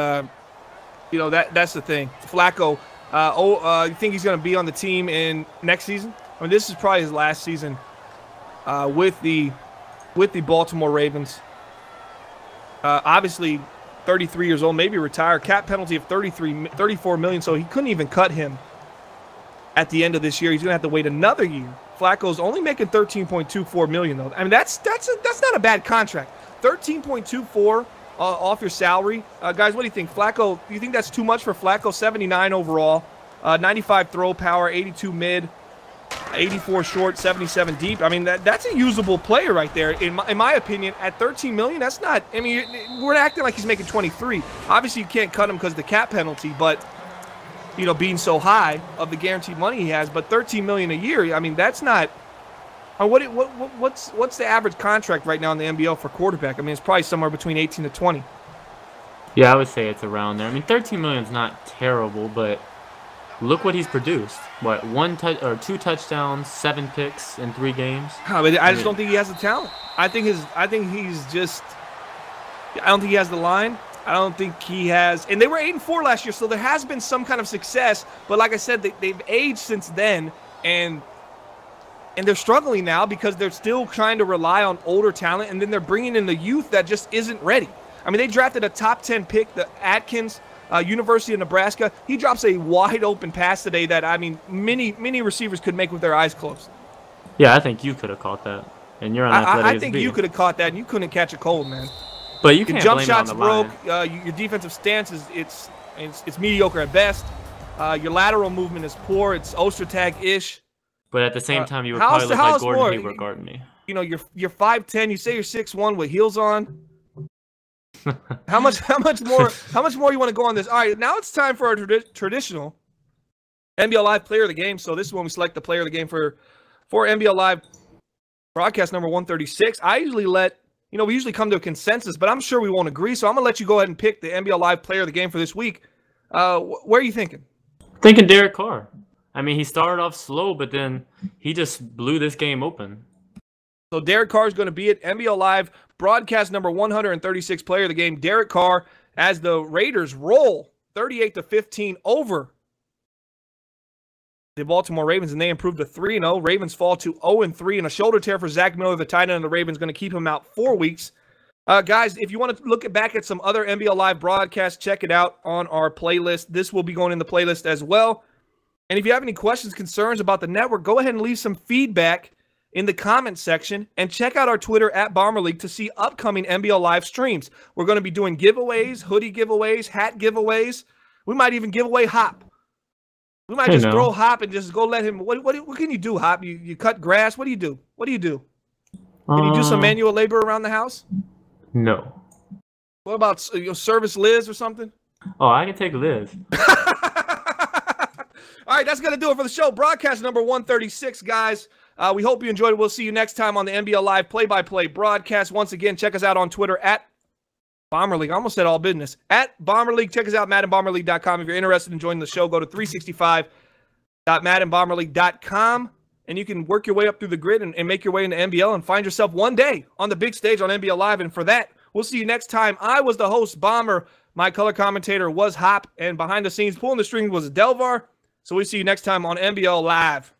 you know that's the thing. Flacco, you think he's going to be on the team in next season? I mean, this is probably his last season with the Baltimore Ravens. Obviously, 33 years old, maybe retire. Cap penalty of $34 million, so he couldn't even cut him at the end of this year. He's going to have to wait another year. Flacco's only making $13.24 million though. I mean, that's not a bad contract. $13.24 off your salary, guys. What do you think, Flacco? Do you think that's too much for Flacco? 79 overall, 95 throw power, 82 mid, 84 short, 77 deep. I mean, that's a usable player right there. In my opinion, at $13 million, that's not. I mean, we're acting like he's making 23. Obviously, you can't cut him because of the cap penalty, but you know, being so high of the guaranteed money he has. But $13 million a year, I mean, that's not. What's the average contract right now in the NBL for quarterback? I mean, it's probably somewhere between 18 to 20. Yeah, I would say it's around there. I mean, $13 million is not terrible, but look what he's produced. What, 2 touchdowns, 7 picks in 3 games? I just don't think he has the talent. I don't think he has the line. I don't think he has. And they were 8-4 last year, so there has been some kind of success. But like I said, they've aged since then, and they're struggling now because they're still trying to rely on older talent, and then they're bringing in the youth that just isn't ready. I mean, they drafted a top 10 pick, the Atkins, University of Nebraska. He drops a wide open pass today that, I mean, many receivers could make with their eyes closed. Yeah, I think you could have caught that. And you're on athletic. I think you could have caught that, and you couldn't catch a cold, man. But you can't jump blame shots it on the line. broke. Your defensive stance is mediocre at best. Your lateral movement is poor. It's Ostertag-ish. But at the same time, you would probably look like Gordon Hayward guarding me. You know, you're 5'10". You say you're 6'1" with heels on. How much more you want to go on this? All right, now it's time for our traditional NBL Live Player of the Game. So this is when we select the Player of the Game for NBL Live broadcast number 136. I usually we usually come to a consensus, but I'm sure we won't agree. So I'm gonna let you go ahead and pick the NBL Live Player of the Game for this week. Where are you thinking? Thinking Derek Carr. I mean, he started off slow, but then he just blew this game open. So Derek Carr is going to be at NBL Live broadcast number 136, Player of the Game. Derek Carr, as the Raiders roll 38-15 over the Baltimore Ravens, and they improved to 3-0. Ravens fall to 0-3, and a shoulder tear for Zach Miller, the tight end of the Ravens, going to keep him out 4 weeks. Guys, if you want to look back at some other NBL Live broadcasts, check it out on our playlist. This will be going in the playlist as well. And if you have any questions, concerns about the network, go ahead and leave some feedback in the comment section, and check out our Twitter at Bomber League to see upcoming NBL Live streams. We're going to be doing giveaways, hoodie giveaways, hat giveaways. We might even give away Hop. We might just throw Hop and just go let him. What can you do, Hop? You cut grass? What do you do? What do you do? Can you do some manual labor around the house? No. What about service Liz or something? Oh, I can take Liz. All right, that's going to do it for the show. Broadcast number 136, guys. We hope you enjoyed it. We'll see you next time on the NBL Live play-by-play broadcast. Once again, check us out on Twitter at Bomber League. I almost said all business. At Bomber League. Check us out, MaddenBomberLeague.com. If you're interested in joining the show, go to 365.MaddenBomberLeague.com, and you can work your way up through the grid and make your way into NBL and find yourself one day on the big stage on NBL Live. And for that, we'll see you next time. I was the host, Bomber. My color commentator was Hop, and behind the scenes, pulling the strings was Delvar. So we'll see you next time on NBL Live.